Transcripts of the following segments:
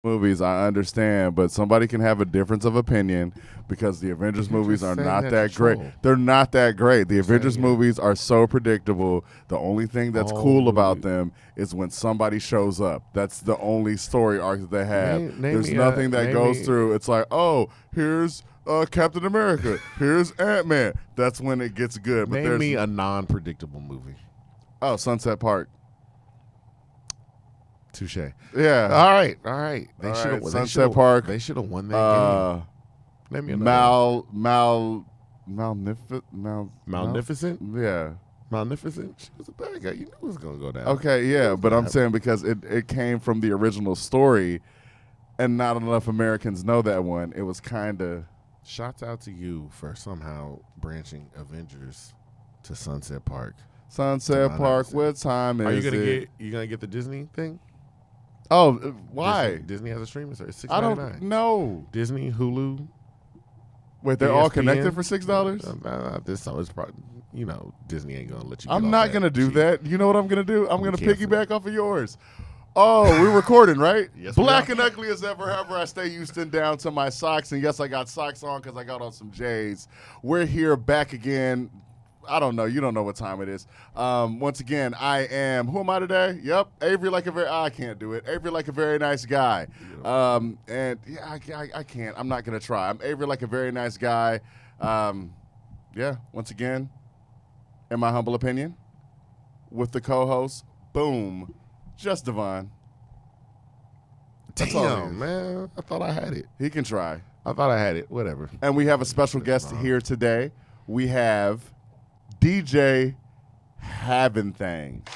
movies, I understand, but somebody can have a difference of opinion because the Avengers You're movies just are saying not that to that great. troll. They're not that great. The Avengers saying it. movies are so predictable. The only thing that's All cool about movies. them is when somebody shows up. That's the only story arc that they have. Name There's me nothing that name goes me- through. It's like, oh, here's Captain America. Here's Ant-Man. That's when it gets good. But Name there's me a non-predictable movie. Sunset Park. Touche. Yeah. All right. They All should right, have. Sunset Park. They should have won that game. Name me another. Malnificent. Yeah. Malnificent. She was a bad guy. You knew it was gonna go down. Okay, yeah, but I'm happen. saying because it came from the original story, and not enough Americans know that one. It was kind of Shouts out to you for somehow branching Avengers to Sunset Park. Sunset Park. What time is Are you gonna it? get the Disney thing? Oh, why? Disney has a streaming service. It's I $6.99. don't know. Disney, Hulu. Wait, they're all ESPN? connected for $6? This so it's probably Disney ain't gonna let you. I'm get not off gonna do cheap. that. You know what I'm gonna do? I'm gonna cancel. piggyback off of yours. Oh, we're recording, right? Yes, we Black are. and ugly as ever. However, I stay Houston down to my socks, and yes, I got socks on because I got on some J's. We're here back again. I don't know. You don't know what time it is. Once again, I am. Who am I today? Yep, Avery like a very. I can't do it. Avery like a very nice guy. And yeah, I can't. I'm not gonna try. I'm Avery like a very nice guy. Yeah. Once again, in my humble opinion, with the co-host, boom, just Devon. That's all it is. Damn, man. I thought I had it. He can try. I thought I had it. Whatever. And we have a special guest here today. We have DJ Havin Thangs.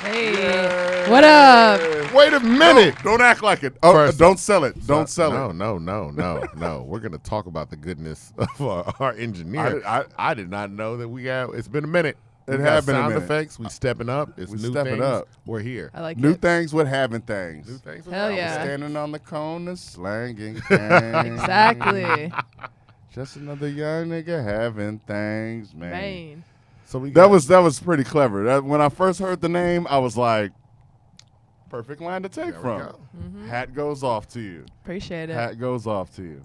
Hey, what up? Wait a minute. Don't act like it. Oh, First don't sell it. Don't sell it. No. We're gonna talk about the goodness of our engineer. I did not know that we have. It's been a minute. It We has got been a sound minute. effects. We stepping up. It's We new stepping things. up. We're here. I like New it. things with having things. New things. Hell yeah. Standing on the corner, slanging things. Exactly. Just another young nigga having things, man. Maine. So we That was pretty clever. When I first heard the name, I was like, perfect line to take There we from. go. Hat goes off to you. Appreciate it. Hat goes off to you.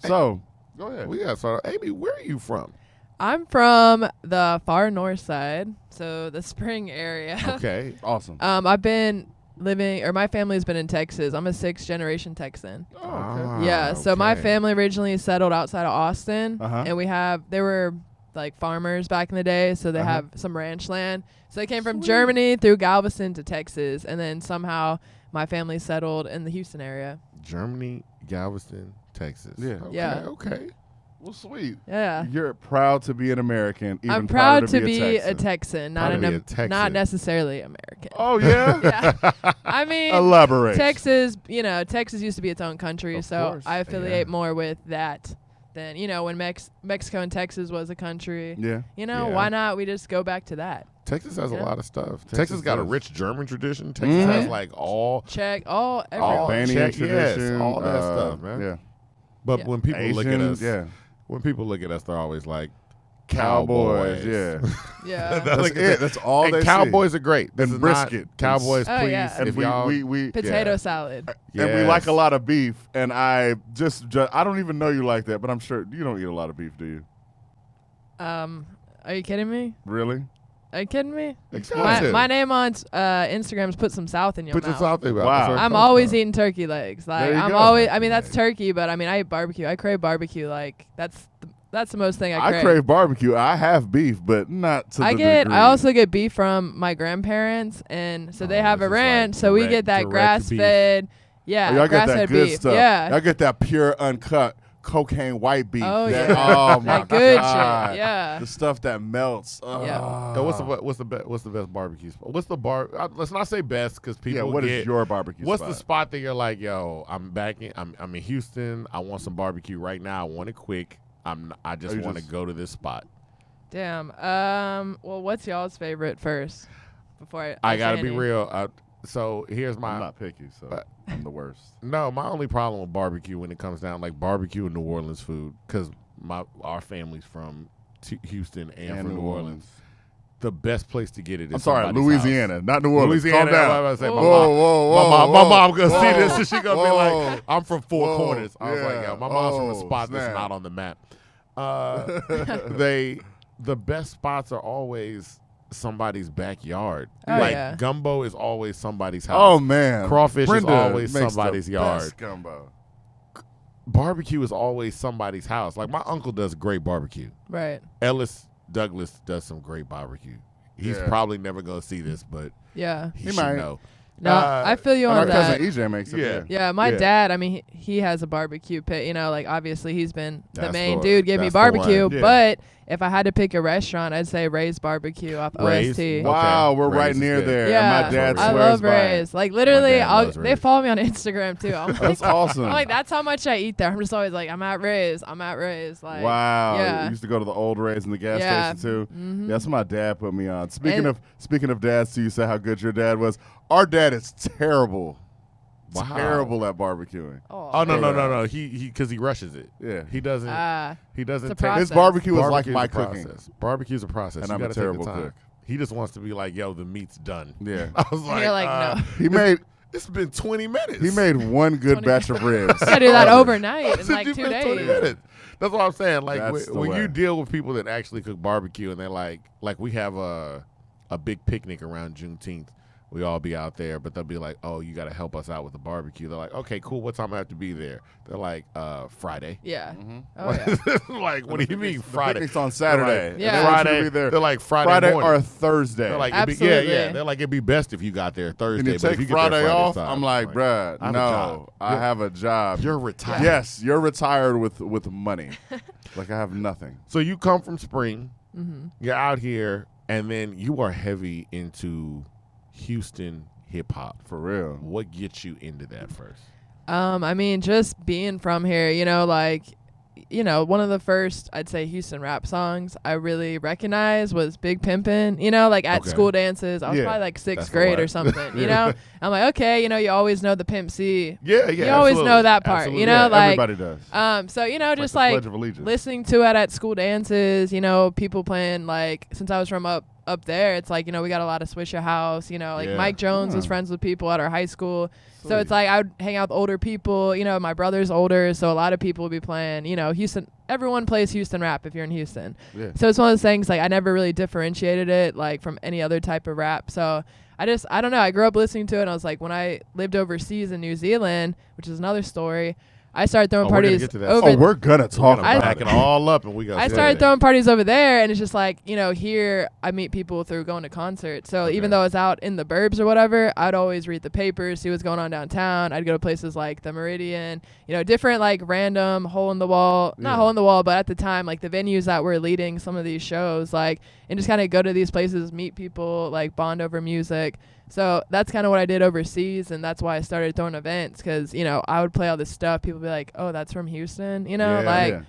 So, go ahead. We got so Amy. Where are you from? I'm from the far north side, so the Spring area. Okay. Awesome. I've been living, or my family's been in Texas. I'm a 6th-generation Texan. Oh, okay. Yeah, so my okay. family originally settled outside of Austin, Uh-huh. and they were like farmers back in the day, so they Uh-huh. have some ranch land. So they came from Germany through Galveston to Texas, and then somehow my family settled in the Houston area. Germany, Galveston, Texas. Yeah. Okay, Yeah. Okay. Well, sweet. Yeah. You're proud to be an American. Even I'm proud prouder to be a a Texan, Proud not to be a an Texan. not necessarily American. Oh, yeah? Yeah. I mean, Elaborate. Texas, Texas used to be its own country, Of so course. I affiliate more with that than, when Mexico and Texas was a country. Yeah. Yeah. Why not we just go back to that? Texas has a Yeah. lot of stuff. Texas Texas got a does. rich German tradition. Texas has like all Check all Albanian check- tradition. yes, all that stuff, man. Yeah. But Yeah. when people look at Asian, us, yeah. when people look at us, they're always like Cowboys, yeah. Yeah. That's Look at it. that. That's all and they Cowboys are great. This And is brisket. Not, Cowboys, Oh, please. yeah. And If we, y'all, we Potato yeah. salad. and we like a Yes. lot of beef, and I just I don't even know you like that, but I'm sure you don't eat a lot of beef, do you? Are you kidding me? Really? Are you kidding me? Expensive. My name on Instagram's put some South in your Put mouth. this out there. Wow. That's where it I'm comes always from. eating turkey legs. Like There you I'm go. always. I mean, that's Right. turkey, but I mean, I eat barbecue. I crave barbecue. Like that's the most thing I I crave. crave barbecue. I have beef, but not to the degree. I also get beef from my grandparents, and so they Oh, have this a is like ranch, so we direct- get that direct grass fed. Yeah, Oh, y'all get grass that fed good beef. stuff. Yeah. Y'all get that pure, uncut cocaine white beef. Oh that, yeah. Oh my that good God. shit. Yeah. The stuff that melts. Yeah. So what's the best barbecue spot? What's the bar? Let's not say best because people. Yeah, what is get, your barbecue What's spot? the spot that you're like, yo, I'm back in. I'm in Houston. I want some barbecue right now. I want it quick. I just you want to just- go to this spot. Damn. Well, what's y'all's favorite first? Before I say gotta be any? real. So here's my I'm not picky, so I'm the worst. no. My only problem with barbecue when it comes down like barbecue and New Orleans food because our family's from Houston and from New Orleans. the best place to get it is I'm sorry, somebody's Louisiana, house. not New Orleans. Louisiana. Calm down. I was about to say, Whoa, my mom gonna whoa, see this and she gonna be whoa, like, I'm from Four whoa, Corners. I was like, yeah, yeah, my mom's from a spot snap. that's not on the map. The best spots are always somebody's backyard. Oh, like yeah. gumbo is always somebody's house. Oh man, Crawfish Brenda is always makes somebody's the yard. best gumbo. Barbecue is always somebody's house. Like my uncle does great barbecue. Right. Ellis Douglas does some great barbecue. He's Yeah. probably never gonna see this, but Yeah. he He should might. know. No, I feel you And on our that. cousin EJ makes it. Yeah. Yeah, my Yeah. dad, I mean, he has a barbecue pit, you know, like obviously he's been the That's main the- dude, give me that's the one. barbecue, Yeah. but if I had to pick a restaurant, I'd say Ray's Barbecue off Ray's? OST. Wow, Okay. we're Ray's right is near good. there. Yeah, And my dad I swears love by it. Ray's. Like literally, dad loves they Ray's. follow me on Instagram too. I'm like, That's awesome. I'm like, that's how much I eat there. I'm just always like, I'm at Ray's. Like, Wow. yeah. You used to go to the old Rays in the gas Yeah. station too. Mhm. Yeah, that's what my dad put me on. Speaking And- of dads, too, you said how good your dad was. Our dad is terrible. Wow. Terrible at barbecuing. Oh no. He because he rushes it. Yeah. He doesn't. He doesn't it's a take process. His barbecue is like Barbecue's my a cooking. process. Barbecue's a process. And You I'm a gotta take the terrible time. cook. He just wants to be like, yo, the meat's done. Yeah. I was like, You're like, no. He made It's been 20 minutes. he made one good 20 batch of ribs. I gotta do that Ever. overnight in Said like you 2 been 20 days. minutes. That's what I'm saying. Like That's the when way. you deal with people that actually cook barbecue and they're like we have a big picnic around Juneteenth. We all be out there, but they'll be like, "Oh, you got to help us out with the barbecue." They're like, "Okay, cool. What time I have to be there?" They're like, "Friday." Yeah. Mm-hmm. Oh yeah. Like, what do you mean The Friday? picnic's on Saturday. Like, Yeah. They want you to Friday. be there They're like Friday morning. or Thursday. They're like, Absolutely. yeah. They're like, it'd be best if you got there Thursday. Can you but if take you get Friday there off? Friday, I'm like, bruh, I have a no, job. I have a job. You're retired. Yes, you're retired with money. Like I have nothing. So you come from Spring. Mm-hmm. You're out here, and then you are heavy into Houston hip hop. For real. What gets you into that first? I mean, just being from here, one of the first, I'd say, Houston rap songs I really recognized was Big Pimpin', like at Okay. school dances. I was Yeah. probably like sixth That's the grade one. or something, I'm like, okay, you always know the Pimp C. Yeah. You always absolutely. know that part, Absolutely. Yeah, like, everybody does. So, just the like Pledge of Allegiance. listening to it at school dances, people playing, like, since I was from up there, it's like, we got a lot of Swisher House, like Yeah. Mike Jones was Yeah. friends with people at our high school. So Sweet. it's like I would hang out with older people, my brother's older, so a lot of people would be playing, Houston. Everyone plays Houston rap if you're in Houston. Yeah. So it's one of those things, like, I never really differentiated it, like, from any other type of rap. So I don't know. I grew up listening to it, and I was like, when I lived overseas in New Zealand, which is another story, I started throwing Oh, we're gonna parties get to that. over. Oh, we're gonna talk We're gonna about back it. it all up, and we got. I started throwing parties over there, and it's just like, here I meet people through going to concerts. So even though I was out in the burbs or whatever, I'd always read the papers, see what's going on downtown. I'd go to places like the Meridian, different like random hole in the wall, Yeah. not hole in the wall, but at the time, like the venues that were leading some of these shows, like, and just kind of go to these places, meet people, like bond over music. So that's kind of what I did overseas, and that's why I started throwing events, because, I would play all this stuff. People would be like, oh, that's from Houston, Yeah, like, yeah.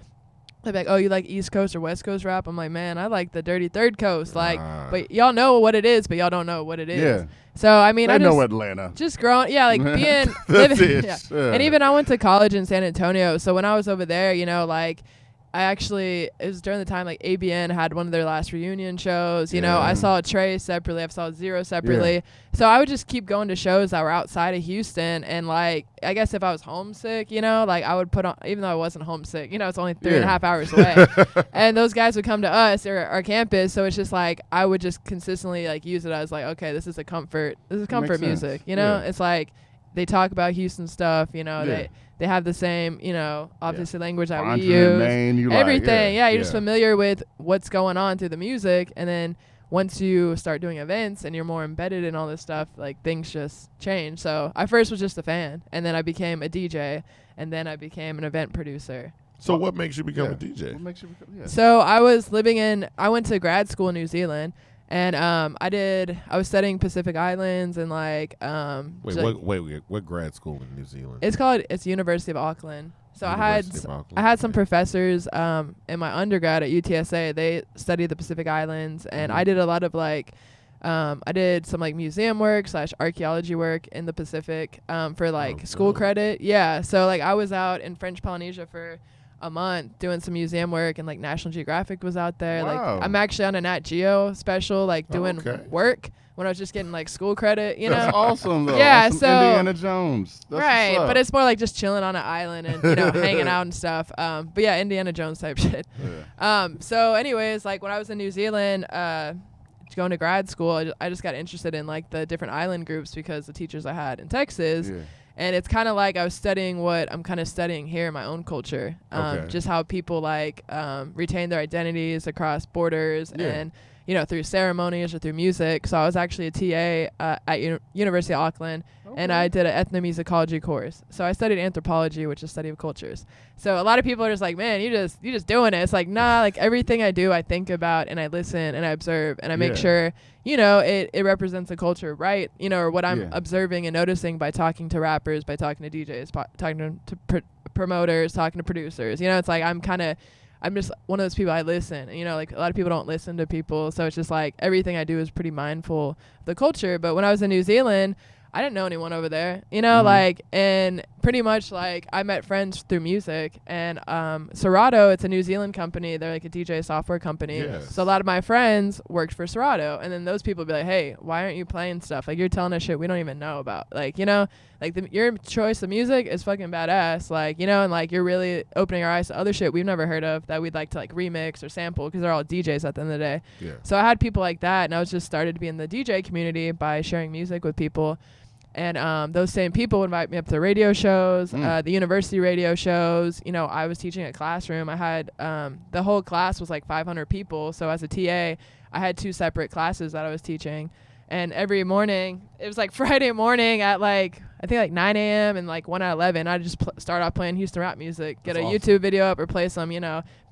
they'd be like, oh, you like East Coast or West Coast rap? I'm like, man, I like the dirty Third Coast. Like, but y'all know what it is, but y'all don't know what it is. Yeah. So, I mean, I I just know Atlanta. just growing, like being, That's living, it. yeah. Yeah. And even I went to college in San Antonio. So when I was over there, like, it was during the time like ABN had one of their last reunion shows. I saw Trey separately. I saw Zero separately. Yeah. So I would just keep going to shows that were outside of Houston. And like, I guess if I was homesick, like I would put on, even though I wasn't homesick, it's only 3.5 hours away. And those guys would come to us or our campus. So it's just like, I would just consistently like use it as like, okay, this is comfort Makes music, sense. know? Yeah. It's like, they talk about Houston stuff, Yeah. they have the same, obviously language that we Andre use. Main, you Everything. like, You're just familiar with what's going on through the music. And then once you start doing events and you're more embedded in all this stuff, like things just change. So I first was just a fan, and then I became a DJ, and then I became an event producer. So what makes you become Yeah. a DJ? What makes you become? Yeah. So I went to grad school in New Zealand, and I was studying Pacific Islands and like Wait, just, what grad school in New Zealand? it's University of Auckland. So University of Auckland. I had some professors in my undergrad at UTSA. They studied the Pacific Islands, and I did a lot of like I did some like museum work / archaeology work in the Pacific for like school cool. credit. Yeah, so like I was out in French Polynesia for a month doing some museum work, and like National Geographic was out there. Wow. Like I'm actually on a Nat Geo special, like doing work when I was just getting like school credit, you know. That's awesome though. Yeah, Awesome. so Indiana Jones. That's right, what's up. but it's more like just chilling on an island and hanging out and stuff. But yeah, Indiana Jones type shit. Yeah. So anyways, like when I was in New Zealand, going to grad school, I just got interested in like the different island groups because the teachers I had in Texas. Yeah. And it's kind of like I was studying what I'm kind of studying here in my own culture. Just how people like retain their identities across borders and, through ceremonies or through music. So I was actually a TA at University of Auckland, and I did an ethnomusicology course. So I studied anthropology, which is study of cultures. So a lot of people are just like, man, you just doing it. It's like, nah, like everything I do, I think about and I listen and I observe and I make sure, it represents a culture, right? Or what I'm observing and noticing by talking to rappers, by talking to DJs, talking to promoters, talking to producers. It's like I'm just one of those people. I listen, like a lot of people don't listen to people. So it's just like everything I do is pretty mindful of the culture. But when I was in New Zealand, I didn't know anyone over there, and pretty much like I met friends through music. And Serato, it's a New Zealand company. They're like a DJ software company. Yes. So a lot of my friends worked for Serato, and then those people would be like, hey, why aren't you playing stuff? Like you're telling us shit we don't even know about. Like, your choice of music is fucking badass. Like, and like you're really opening our eyes to other shit we've never heard of that we'd like to like remix or sample because they're all DJs at the end of the day. Yeah. So I had people like that, and I was just started to be in the DJ community by sharing music with people. And those same people would invite me up to radio shows, the university radio shows. I was teaching a classroom. I had the whole class was like 500 people. So as a TA, I had 2 separate classes that I was teaching. And every morning, it was like Friday morning at like, I think like 9 a.m. and like 1 at 11, I'd just start off playing Houston rap music, get That's a awesome. YouTube video up or play some,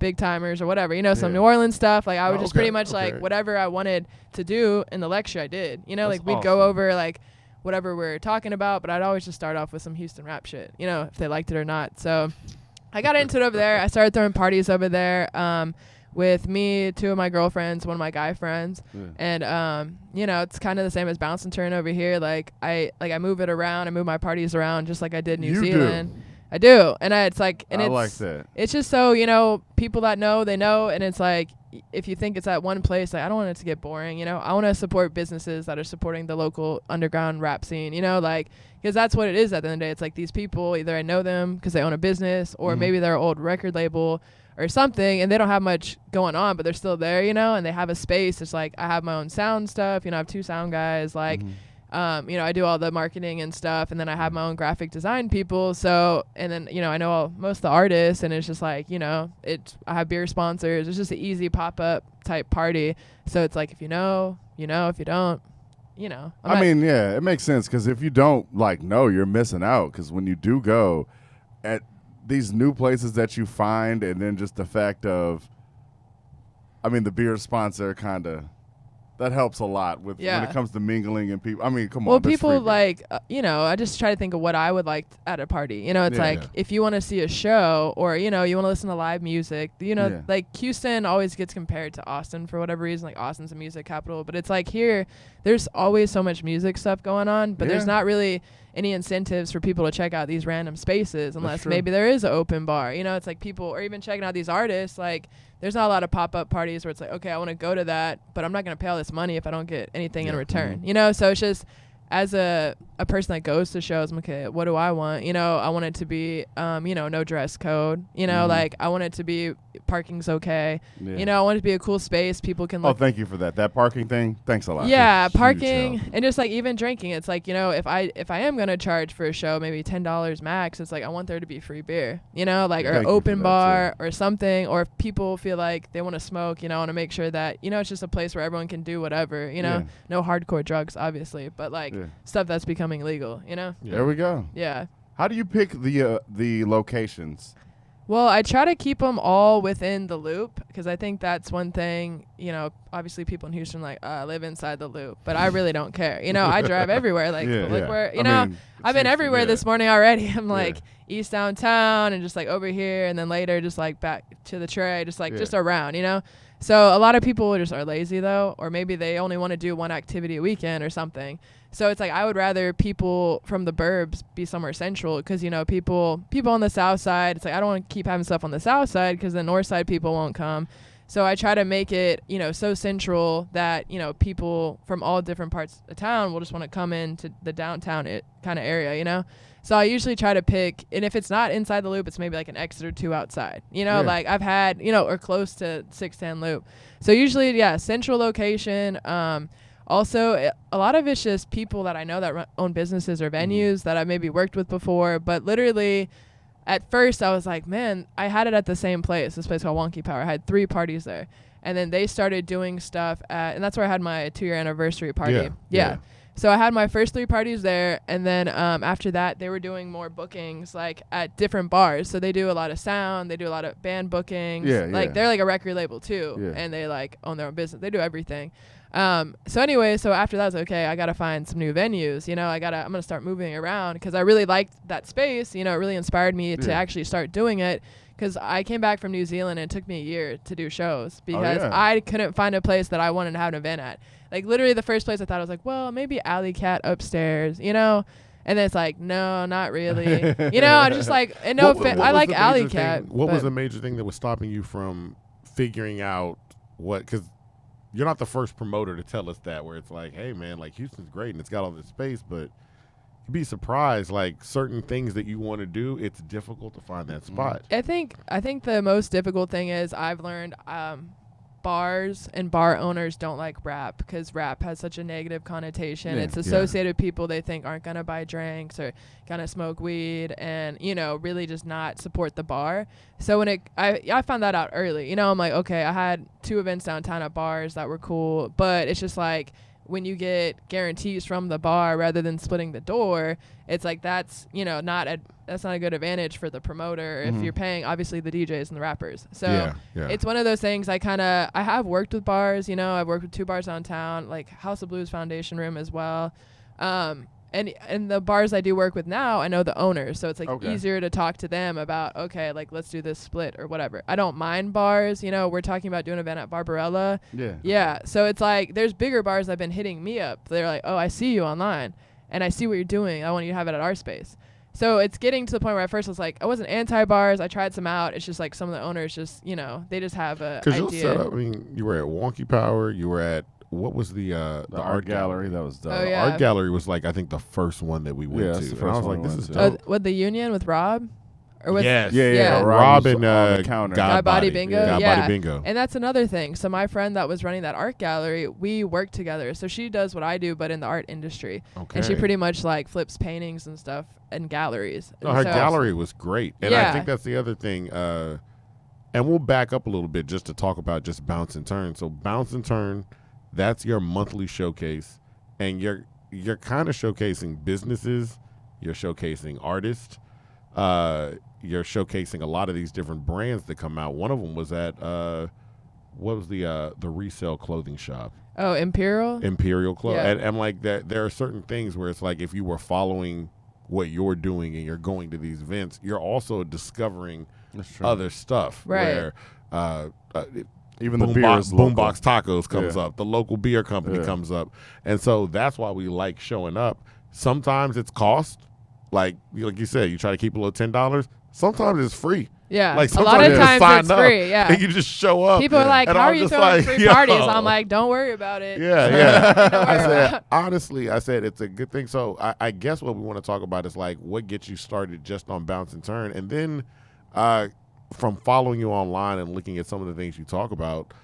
big timers or whatever, some New Orleans stuff. Like I would just pretty much like whatever I wanted to do in the lecture I did. Like we'd go over like whatever we're talking about, but I'd always just start off with some Houston rap shit, if they liked it or not. So I got into it over there. I started throwing parties over there with me, 2 of my girlfriends, 1 of my guy friends. And, it's kind of the same as Bounce and Turn over here. Like I move it around. I move my parties around just like I did in New Zealand. Do. I do. And it's like, and I it's like that. It's just so, people that know, they know. And it's like, if you think it's at one place, like I don't want it to get boring, I want to support businesses that are supporting the local underground rap scene, like, because that's what it is at the end of the day. It's like these people, either I know them because they own a business, or maybe they're an old record label or something, and they don't have much going on, but they're still there, and they have a space. It's like I have my own sound stuff, I have 2 sound guys, like I do all the marketing and stuff, and then I have my own graphic design people. So, and then, I know most of the artists, and it's just like, I have beer sponsors. It's just an easy pop-up type party. So it's like, if you know, if you don't, it makes sense, because if you don't know, you're missing out, because when you do go at these new places that you find, and then just the fact of, the beer sponsor kind of, that helps a lot with when it comes to mingling and people. Come on. Well, people like, I just try to think of what I would like at a party. It's if you want to see a show, or, you want to listen to live music, like Houston always gets compared to Austin for whatever reason. Like Austin's a music capital, but it's like here, there's always so much music stuff going on, but there's not really any incentives for people to check out these random spaces unless maybe there is an open bar. It's like people are even checking out these artists. Like there's not a lot of pop-up parties where it's like, okay, I want to go to that, but I'm not going to pay all this money if I don't get anything in return. So it's just, as a person that goes to shows, I'm okay, what do I want? I want it to be, no dress code. Like I want it to be parking's okay. I want it to be a cool space. People can look. Oh, thank you for that. That parking thing, thanks a lot. Yeah, parking and just like even drinking. It's like, if I am gonna charge for a show, maybe $10 max. It's like I want there to be free beer. Like or open bar or something. Or if people feel like they want to smoke, I want to make sure that it's just a place where everyone can do whatever. No hardcore drugs, obviously, but like stuff that's becoming legal. There we go. Yeah. How do you pick the locations? Well, I try to keep them all within the loop, because I think that's one thing, obviously people in Houston live inside the loop, but I really don't care. I drive everywhere. Like, where, I've been everywhere this morning already. I'm like east downtown and just like over here, and then later just like back to the tray, just like just around, So a lot of people just are lazy though, or maybe they only want to do one activity a weekend or something. So it's like I would rather people from the burbs be somewhere central because, you know, people on the south side, it's like I don't want to keep having stuff on the south side because the north side people won't come. So I try to make it, you know, so central that, you know, people from all different parts of town will just want to come into the downtown kind of area, you know. So I usually try to pick, and if it's not inside the loop, it's maybe like an exit or two outside, you know, like I've had, you know, or close to 610 loop. So usually, yeah, central location. Also, a lot of it's just people that I know that own businesses or venues that I've maybe worked with before. But literally, at first, I was like, man, I had it at the same place, this place called Wonky Power. I had 3 parties there. And then they started doing stuff and that's where I had my 2-year anniversary party. Yeah. So I had my first 3 parties there. And then after that, they were doing more bookings like at different bars. So they do a lot of sound. They do a lot of band bookings. Like they're like a record label too. And they like own their own business. They do everything. So anyway, so after that, I was okay, I got to find some new venues, you know, I'm going to start moving around because I really liked that space. You know, it really inspired me to actually start doing it because I came back from New Zealand and it took me a year to do shows because I couldn't find a place that I wanted to have an event at. Like literally the first place I thought I was like, well, maybe Alley Cat upstairs, you know? And then it's like, no, not really. You know, I'm just like, and no offense, I like Alley Cat. What was the major thing that was stopping you from figuring out what, because you're not the first promoter to tell us that, where it's like, hey, man, like Houston's great and it's got all this space, but you'd be surprised, like certain things that you want to do, it's difficult to find that spot. I think the most difficult thing is I've learned bars and bar owners don't like rap because rap has such a negative connotation. It's associated with people they think aren't going to buy drinks or going to smoke weed and, you know, really just not support the bar. So when I found that out early, you know, I'm like, okay, I had 2 events downtown at bars that were cool, but it's just like when you get guarantees from the bar rather than splitting the door, it's like that's, you know, that's not a good advantage for the promoter if you're paying obviously the DJs and the rappers. So it's one of those things I have worked with bars, you know, I've worked with 2 bars downtown, like House of Blues Foundation Room as well. And the bars I do work with now, I know the owners, so it's like easier to talk to them about, okay, like let's do this split or whatever. I don't mind bars, you know, we're talking about doing an event at Barbarella. Yeah. So it's like there's bigger bars that have been hitting me up. They're like, oh, I see you online and I see what you're doing. I want you to have it at our space. So it's getting to the point where at first I was like, I wasn't anti-bars. I tried some out. It's just like some of the owners just, you know, they just have a idea. Because you'll set up, I mean, you were at Wonky Power. You were at, what was the art gallery? That was dope. Oh, yeah. Art gallery was like, I think the first one that we went to. And I was like, this is dope. With the Union with Rob? Or with Rob and God Body Bingo. Body Bingo. And that's another thing. So my friend that was running that art gallery, we worked together. So she does what I do, but in the art industry. Okay. And she pretty much like flips paintings and stuff in galleries. No, her gallery was great. And I think that's the other thing. And we'll back up a little bit just to talk about just Bounce and Turn. So Bounce and Turn, that's your monthly showcase. And you're kind of showcasing businesses. You're showcasing artists. You're showcasing a lot of these different brands that come out. One of them was at what was the resale clothing shop? Oh, Imperial Clothes. Yeah. And like that, there are certain things where it's like if you were following what you're doing and you're going to these events, you're also discovering other stuff. Right. Where even the Boombox Tacos comes up. The local beer company comes up. And so that's why we like showing up. Sometimes it's cost. Like you said, you try to keep a little $10. Sometimes it's free. Yeah, like a lot of times it's free. Yeah, and you just show up. People are like, "How are you throwing free parties?" I'm like, "Don't worry about it." Yeah. I said, honestly, it's a good thing. So I guess what we want to talk about is like what gets you started just on Bounce and Turn, and then from following you online and looking at some of the things you talk about,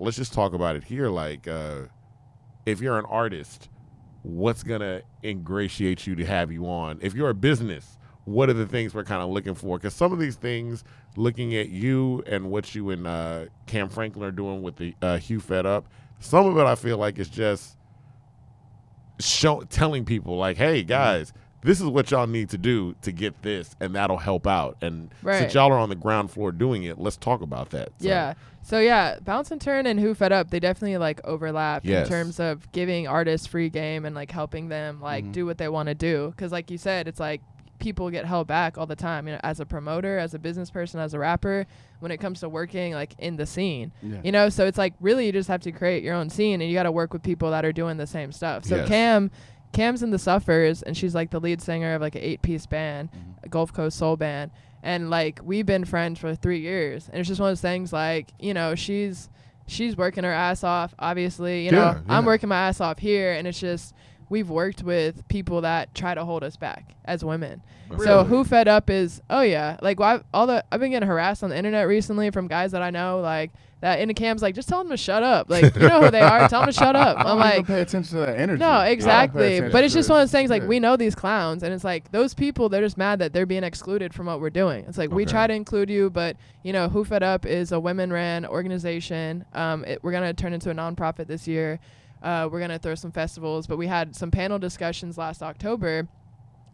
let's just talk about it here. Like, if you're an artist, what's gonna ingratiate you to have you on? If you're a business, what are the things we're kind of looking for? Because some of these things, looking at you and what you and Cam Franklin are doing with the Hugh Fed Up, some of it I feel like is just telling people like, hey, guys, this is what y'all need to do to get this, and that'll help out. And since y'all are on the ground floor doing it, let's talk about that. So. Yeah. So, yeah, Bounce and Turn and Who Fed Up, they definitely, like, overlap in terms of giving artists free game and, like, helping them, like, do what they want to do. Because, like you said, it's like people get held back all the time, you know, as a promoter, as a business person, as a rapper, when it comes to working like in the scene, you know. So it's like really you just have to create your own scene, and you got to work with people that are doing the same stuff. So Cam's in the Suffers, and she's like the lead singer of like an 8-piece band, a Gulf Coast soul band, and like we've been friends for 3 years, and it's just one of those things like, you know, she's working her ass off, obviously, you know. I'm working my ass off here, and it's just we've worked with people that try to hold us back as women. Really? So Who Fed Up is, like I've been getting harassed on the internet recently from guys that I know, like that in the Cam's like, just tell them to shut up. Like, you know who they are, tell them to shut up. I'm like, pay attention to that energy. No, exactly. But it's just one of those things like we know these clowns, and it's like those people, they're just mad that they're being excluded from what we're doing. It's like we try to include you, but you know, Who Fed Up is a women-ran organization. We're gonna turn into a nonprofit this year. We're going to throw some festivals, but we had some panel discussions last October.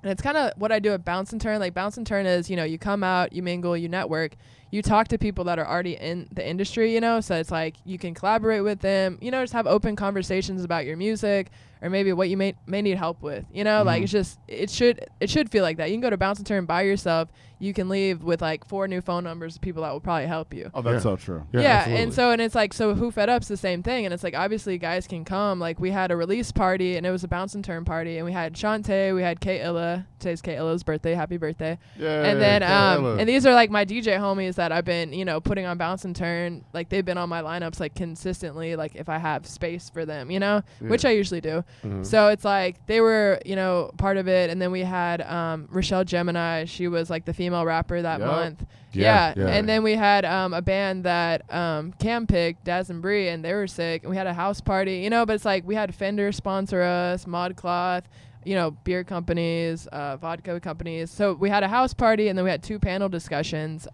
And it's kind of what I do at Bounce and Turn. Like Bounce and Turn is, you know, you come out, you mingle, you network, you talk to people that are already in the industry, you know. So it's like you can collaborate with them, you know, just have open conversations about your music or maybe what you may need help with, you know. Like it's just, it should feel like that. You can go to Bounce and Turn by yourself. You can leave with like 4 new phone numbers of people that will probably help you. Oh, that's so true. Yeah, and it's like, so Who Fed Up's the same thing, and it's like obviously guys can come. Like we had a release party, and it was a Bounce and Turn party, and we had Shantae, we had Kay Illa. Today's Kay Illa's birthday. Happy birthday! Yeah. And then and these are like my DJ homies that I've been, you know, putting on Bounce and Turn. Like they've been on my lineups like consistently. Like if I have space for them, you know, which I usually do. So it's like they were, you know, part of it, and then we had Rochelle Gemini. She was like the female rapper that month. Yeah. And then we had a band that Cam picked, Daz and Bree, and they were sick. And we had a house party, you know, but it's like we had Fender sponsor us, ModCloth, you know, beer companies, vodka companies. So we had a house party, and then we had 2 panel discussions.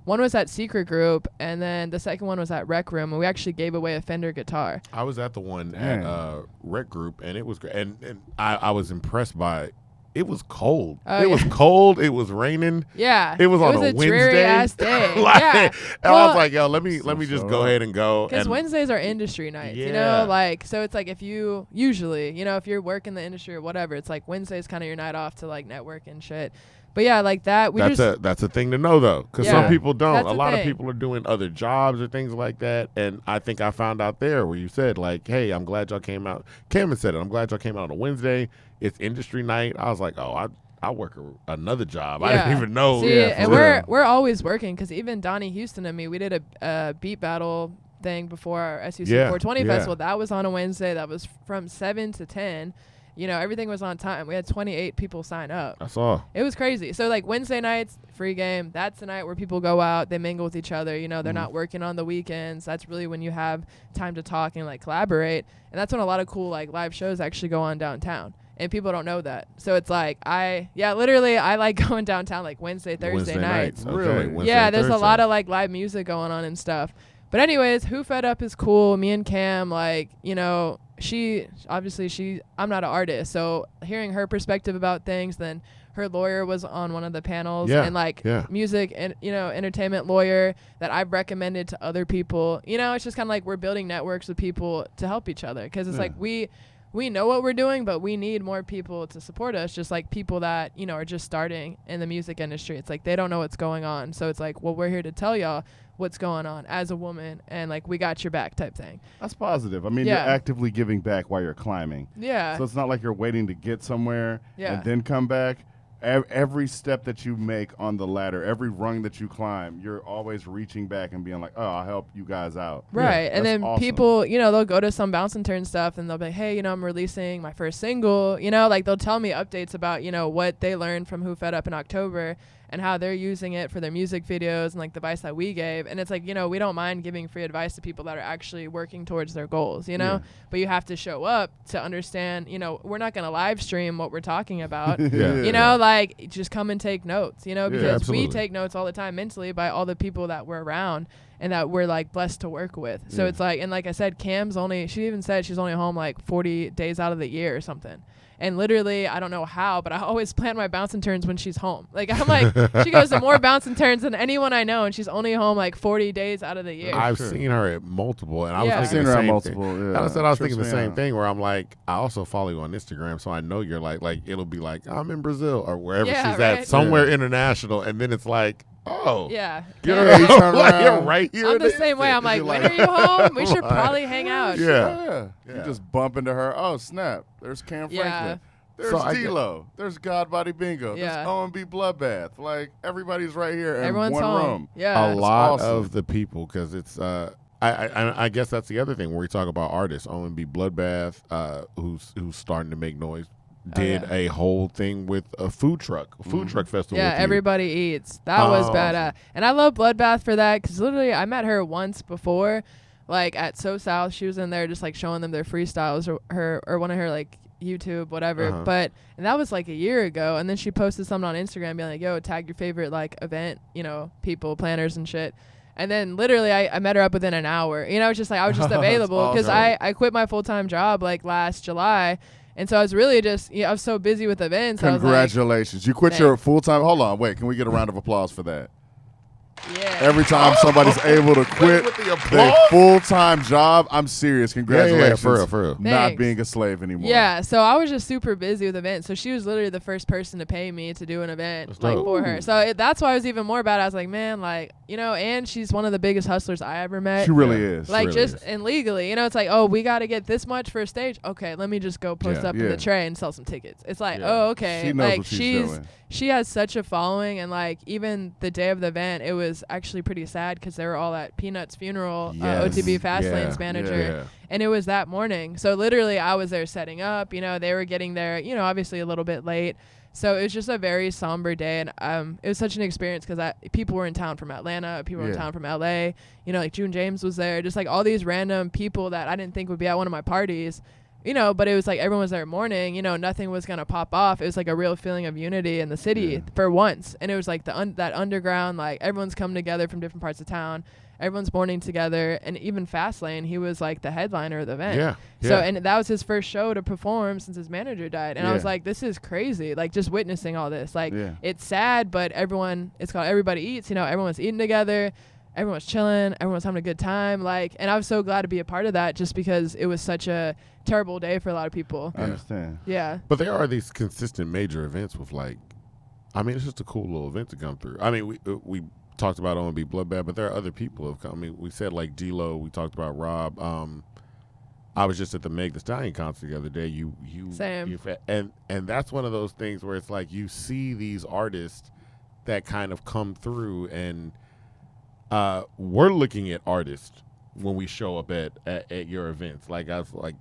One was at Secret Group, and then the second one was at Rec Room, and we actually gave away a Fender guitar. I was at the one at Rec Group, and it was great. And I was impressed by it. It was cold. It was cold. It was raining. Yeah. It was on a Wednesday. Dreary ass day. And I was like, yo, let me just go ahead and go. Because Wednesdays are industry nights, you know? Like, so it's like if you usually, you know, if you're working the industry or whatever, it's like Wednesday's kind of your night off to like network and shit. But yeah, like that. That's a thing to know though, because some people don't. A lot of people are doing other jobs or things like that, and I think I found out there where you said like, "Hey, I'm glad y'all came out." Cameron said it. I'm glad y'all came out on a Wednesday. It's industry night. I was like, "Oh, I work another job. I didn't even know." See, and we're always working, because even Donnie Houston and me, we did a beat battle thing before our SUC 420 festival. That was on a Wednesday. That was from 7 to 10. You know, everything was on time. We had 28 people sign up. I saw. It was crazy. So, like, Wednesday nights, free game. That's the night where people go out. They mingle with each other. You know, they're not working on the weekends. That's really when you have time to talk and, like, collaborate. And that's when a lot of cool, like, live shows actually go on downtown. And people don't know that. So, it's like, literally, I like going downtown, like, Wednesday, Thursday nights. Okay. Really? Wednesday, there's a lot of, like, live music going on and stuff. But anyways, Who Fed Up is cool. Me and Cam, like, you know, I'm not an artist, so hearing her perspective about things, then her lawyer was on one of the panels, and like music and, you know, entertainment lawyer that I've recommended to other people. You know, it's just kind of like we're building networks with people to help each other, because it's like we know what we're doing, but we need more people to support us, just like people that, you know, are just starting in the music industry. It's like they don't know what's going on, so it's like, well, we're here to tell y'all what's going on as a woman, and like we got your back type thing. That's positive. I mean, you're actively giving back while you're climbing. Yeah. So it's not like you're waiting to get somewhere and then come back. Every step that you make on the ladder, every rung that you climb, you're always reaching back and being like, oh, I'll help you guys out. Right. And then people, you know, they'll go to some Bounce and Turn stuff, and they'll be like, hey, you know, I'm releasing my first single. You know, like they'll tell me updates about, you know, what they learned from Who Fed Up in October and how they're using it for their music videos and like the advice that we gave. And it's like, you know, we don't mind giving free advice to people that are actually working towards their goals, you know, but you have to show up to understand, you know, we're not going to live stream what we're talking about, you know, like just come and take notes, you know, because we take notes all the time mentally by all the people that we're around. and that we're like blessed to work with. So it's like, and like I said, she even said she's only home like 40 days out of the year or something. And literally, I don't know how, but I always plan my bounce and turns when she's home. Like, I'm like, she goes to more bounce and turns than anyone I know, and she's only home like 40 days out of the year. I've seen her at multiple, and I Yeah. was I've seen thinking her the at same multiple. thing. Yeah. I said I was thinking the Trips me same out. thing where I'm like, I also follow you on Instagram, so I know you're like it'll be like, I'm in Brazil or wherever Yeah, she's right. at, somewhere international, and then it's like, oh, Yeah. you're, Yeah, you turn like, you're around. right here. I'm in the same way. I'm like, You're when like- are you home? We should Like, probably hang out. Yeah. You Yeah. just bump into her. Oh, snap. There's Cam Yeah. Franklin. There's So I get- D-Lo. There's God Body Bingo. Yeah. There's O&B Bloodbath. Like, everybody's right here in Everyone's one home. room. Yeah. A lot awesome. of the people, because it's I guess that's the other thing when we talk about artists. O&B Bloodbath, who's starting to make noise, did yeah. a whole thing with a food truck festival. Yeah, with you. everybody eats. That was Oh. badass. And I love Bloodbath for that because literally I met her once before, like at So South. She was in there just like showing them their freestyles or one of her like YouTube, whatever. Uh-huh. And that was like a year ago. And then she posted something on Instagram being like, yo, tag your favorite like event, people, planners and shit. And then literally I met her up within an hour. It's just like I was just available because awesome. I quit my full-time job like last July. And so I was really just, I was so busy with events. I was like, Congratulations. You quit your full-time. Hold on. Wait. Can we get a round of applause for that? yeah. Every time somebody's able to quit with the their applause? full-time job, I'm serious. Congratulations. for real. Not Thanks. being a slave anymore. Yeah, so I was just super busy with events. So she was literally the first person to pay me to do an event That's like dope. for her. So that's why I was even more about it. I was like, man, like, and she's one of the biggest hustlers I ever met. She really is. Like really just is. and legally, it's like, oh, we got to get this much for a stage. Okay, let me just go post Yeah. up in Yeah. the tray and sell some tickets. It's like, Yeah. oh, okay. She knows like what she's doing. she has such a following, and like even the day of the event, it was actually pretty sad because they were all at Peanut's funeral, Yes. OTB Fastlane's Yeah. manager. Yeah. And it was that morning. So literally I was there setting up, they were getting there, obviously a little bit late. So it was just a very somber day. And it was such an experience because people were in town from Atlanta. People were in Yeah. town from LA. Like June James was there. Just like all these random people that I didn't think would be at one of my parties. But it was like everyone was there morning. Nothing was going to pop off. It was like a real feeling of unity in the city for once. And it was like that underground, like everyone's come together from different parts of town. Everyone's mourning together, and even Fastlane, he was like the headliner of the event. Yeah. So, yeah. and that was his first show to perform since his manager died. And I was Yeah. like, this is crazy. Like, just witnessing all this. Like, Yeah. it's sad, but it's called Everybody Eats. Everyone's eating together. Everyone's chilling. Everyone's having a good time. Like, and I was so glad to be a part of that just because it was such a terrible day for a lot of people. I understand. Yeah. But there are these consistent major events with it's just a cool little event to come through. I mean, we talked about O&B Bloodbath, but there are other people who have come. I mean, we said like D-Lo. We talked about Rob. I was just at the Meg Thee Stallion concert the other day. Same. And that's one of those things where it's like you see these artists that kind of come through, and we're looking at artists when we show up at your events. Like I was like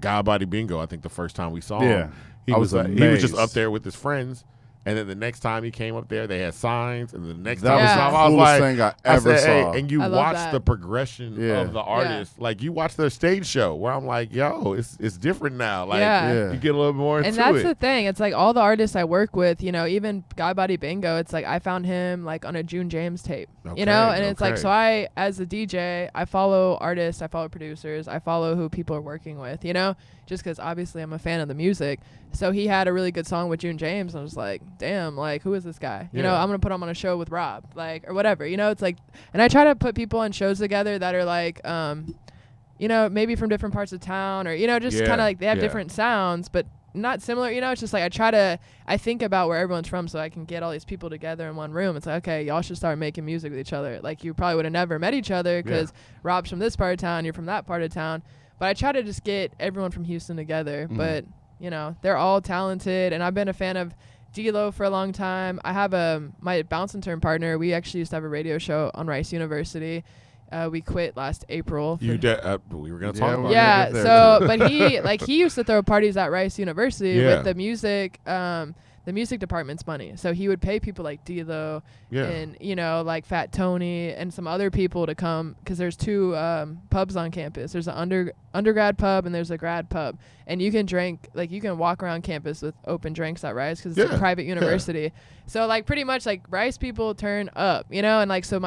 God Body Bingo. I think the first time we saw Yeah. him, he I was was he was just amazed. up there with his friends. And then the next time he came up there, they had signs. And the next That time was Yeah. I the was coolest like, thing I ever said, hey, saw. and you I love watch that. the progression Yeah. of the artist. Like you watch their stage show where I'm like, yo, it's different now. Like Yeah. you get a little more into And that's it. the thing. It's like all the artists I work with, even God Body Bingo, it's like I found him like on a June James tape, and it's like, so I, as a DJ, I follow artists, I follow producers, I follow who people are working with, just because obviously I'm a fan of the music. So he had a really good song with June James. And I was like, damn, like who is this guy? Yeah. I'm going to put him on a show with Rob, like, or whatever, it's like, and I try to put people on shows together that are like, maybe from different parts of town or, just Yeah. kind of like they have Yeah. different sounds, but not similar, it's just like I think about where everyone's from so I can get all these people together in one room. It's like, okay, y'all should start making music with each other. Like you probably would have never met each other because Rob's from this part of town, you're from that part of town. But I try to just get everyone from Houston together. But, they're all talented, and I've been a fan of D-Lo for a long time. I have my bounce and turn partner. We actually used to have a radio show on Rice University. We quit last April. We were going to talk about Yeah, that. so but he used to throw parties at Rice University Yeah. with the music department's money. So he would pay people like D-Lo Yeah. and like Fat Tony and some other people to come because there's two pubs on campus. There's an undergrad pub and there's a grad pub, and you can drink, like you can walk around campus with open drinks at Rice because it's a private university. So like pretty much like Rice people turn up, and like so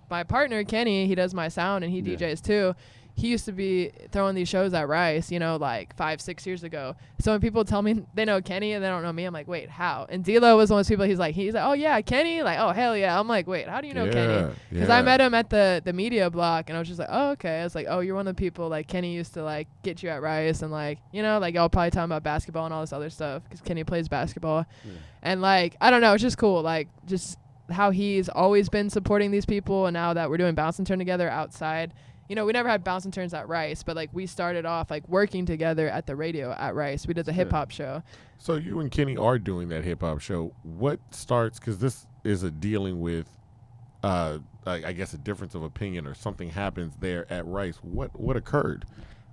my partner Kenny, he does my sound and he DJs too. He used to be throwing these shows at Rice, you know, like 5-6 years ago. So when people tell me they know Kenny and they don't know me, I'm like, wait, how? And D-Lo was one of those people. He's like, oh yeah, Kenny. Like, oh hell yeah. I'm like, wait, how do you know Kenny? Because I met him at the media block, and I was just like, oh okay. I was like, oh, you're one of the people like Kenny used to like get you at Rice, and like, you know, like y'all probably talking about basketball and all this other stuff because Kenny plays basketball, and like I don't know, it's just cool, like just how he's always been supporting these people, and now that we're doing Bounce and Turn together outside. You know, we never had Bounce and Turns at Rice, but like we started off like working together at the radio at Rice. We did the hip hop show. So you and Kenny are doing that hip hop show. What starts? Because this is a dealing with, I guess, a difference of opinion or something happens there at Rice. What occurred?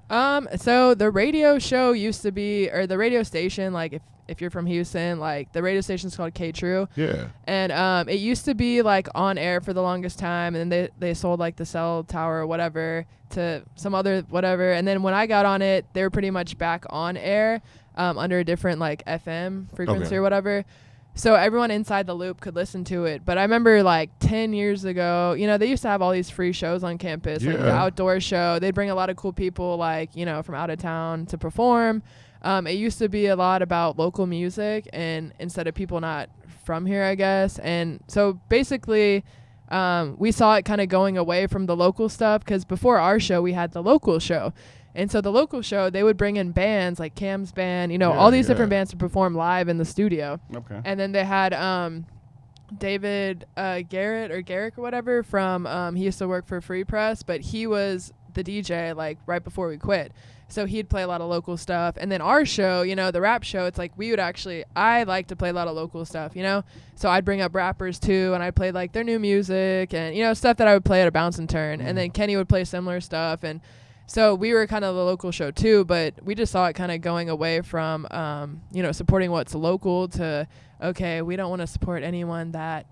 So the radio show used to be, or the radio station, like if you're from Houston, like the radio station's called K-True. Yeah. And it used to be like on air for the longest time, and then they sold like the cell tower or whatever to some other whatever. And then when I got on it, they were pretty much back on air under a different like FM frequency or whatever. So everyone inside the loop could listen to it. But I remember like 10 years ago, you know, they used to have all these free shows on campus, like the outdoor show. They'd bring a lot of cool people like, you know, from out of town to perform. It used to be a lot about local music and instead of people not from here, I guess. And so basically we saw it kind of going away from the local stuff because before our show, we had the local show. And so the local show, they would bring in bands like Cam's band, you know, all these different bands to perform live in the studio. Okay. And then they had David Garrett or Garrick or whatever from, he used to work for Free Press, but he was the DJ like right before we quit. So he'd play a lot of local stuff. And then our show, you know, the rap show, it's like we would actually, I like to play a lot of local stuff, you know? So I'd bring up rappers too, and I'd play like their new music and, you know, stuff that I would play at a Bounce and Turn. And then Kenny would play similar stuff. And so we were kind of the local show too, but we just saw it kind of going away from, you know, supporting what's local to, okay, we don't want to support anyone that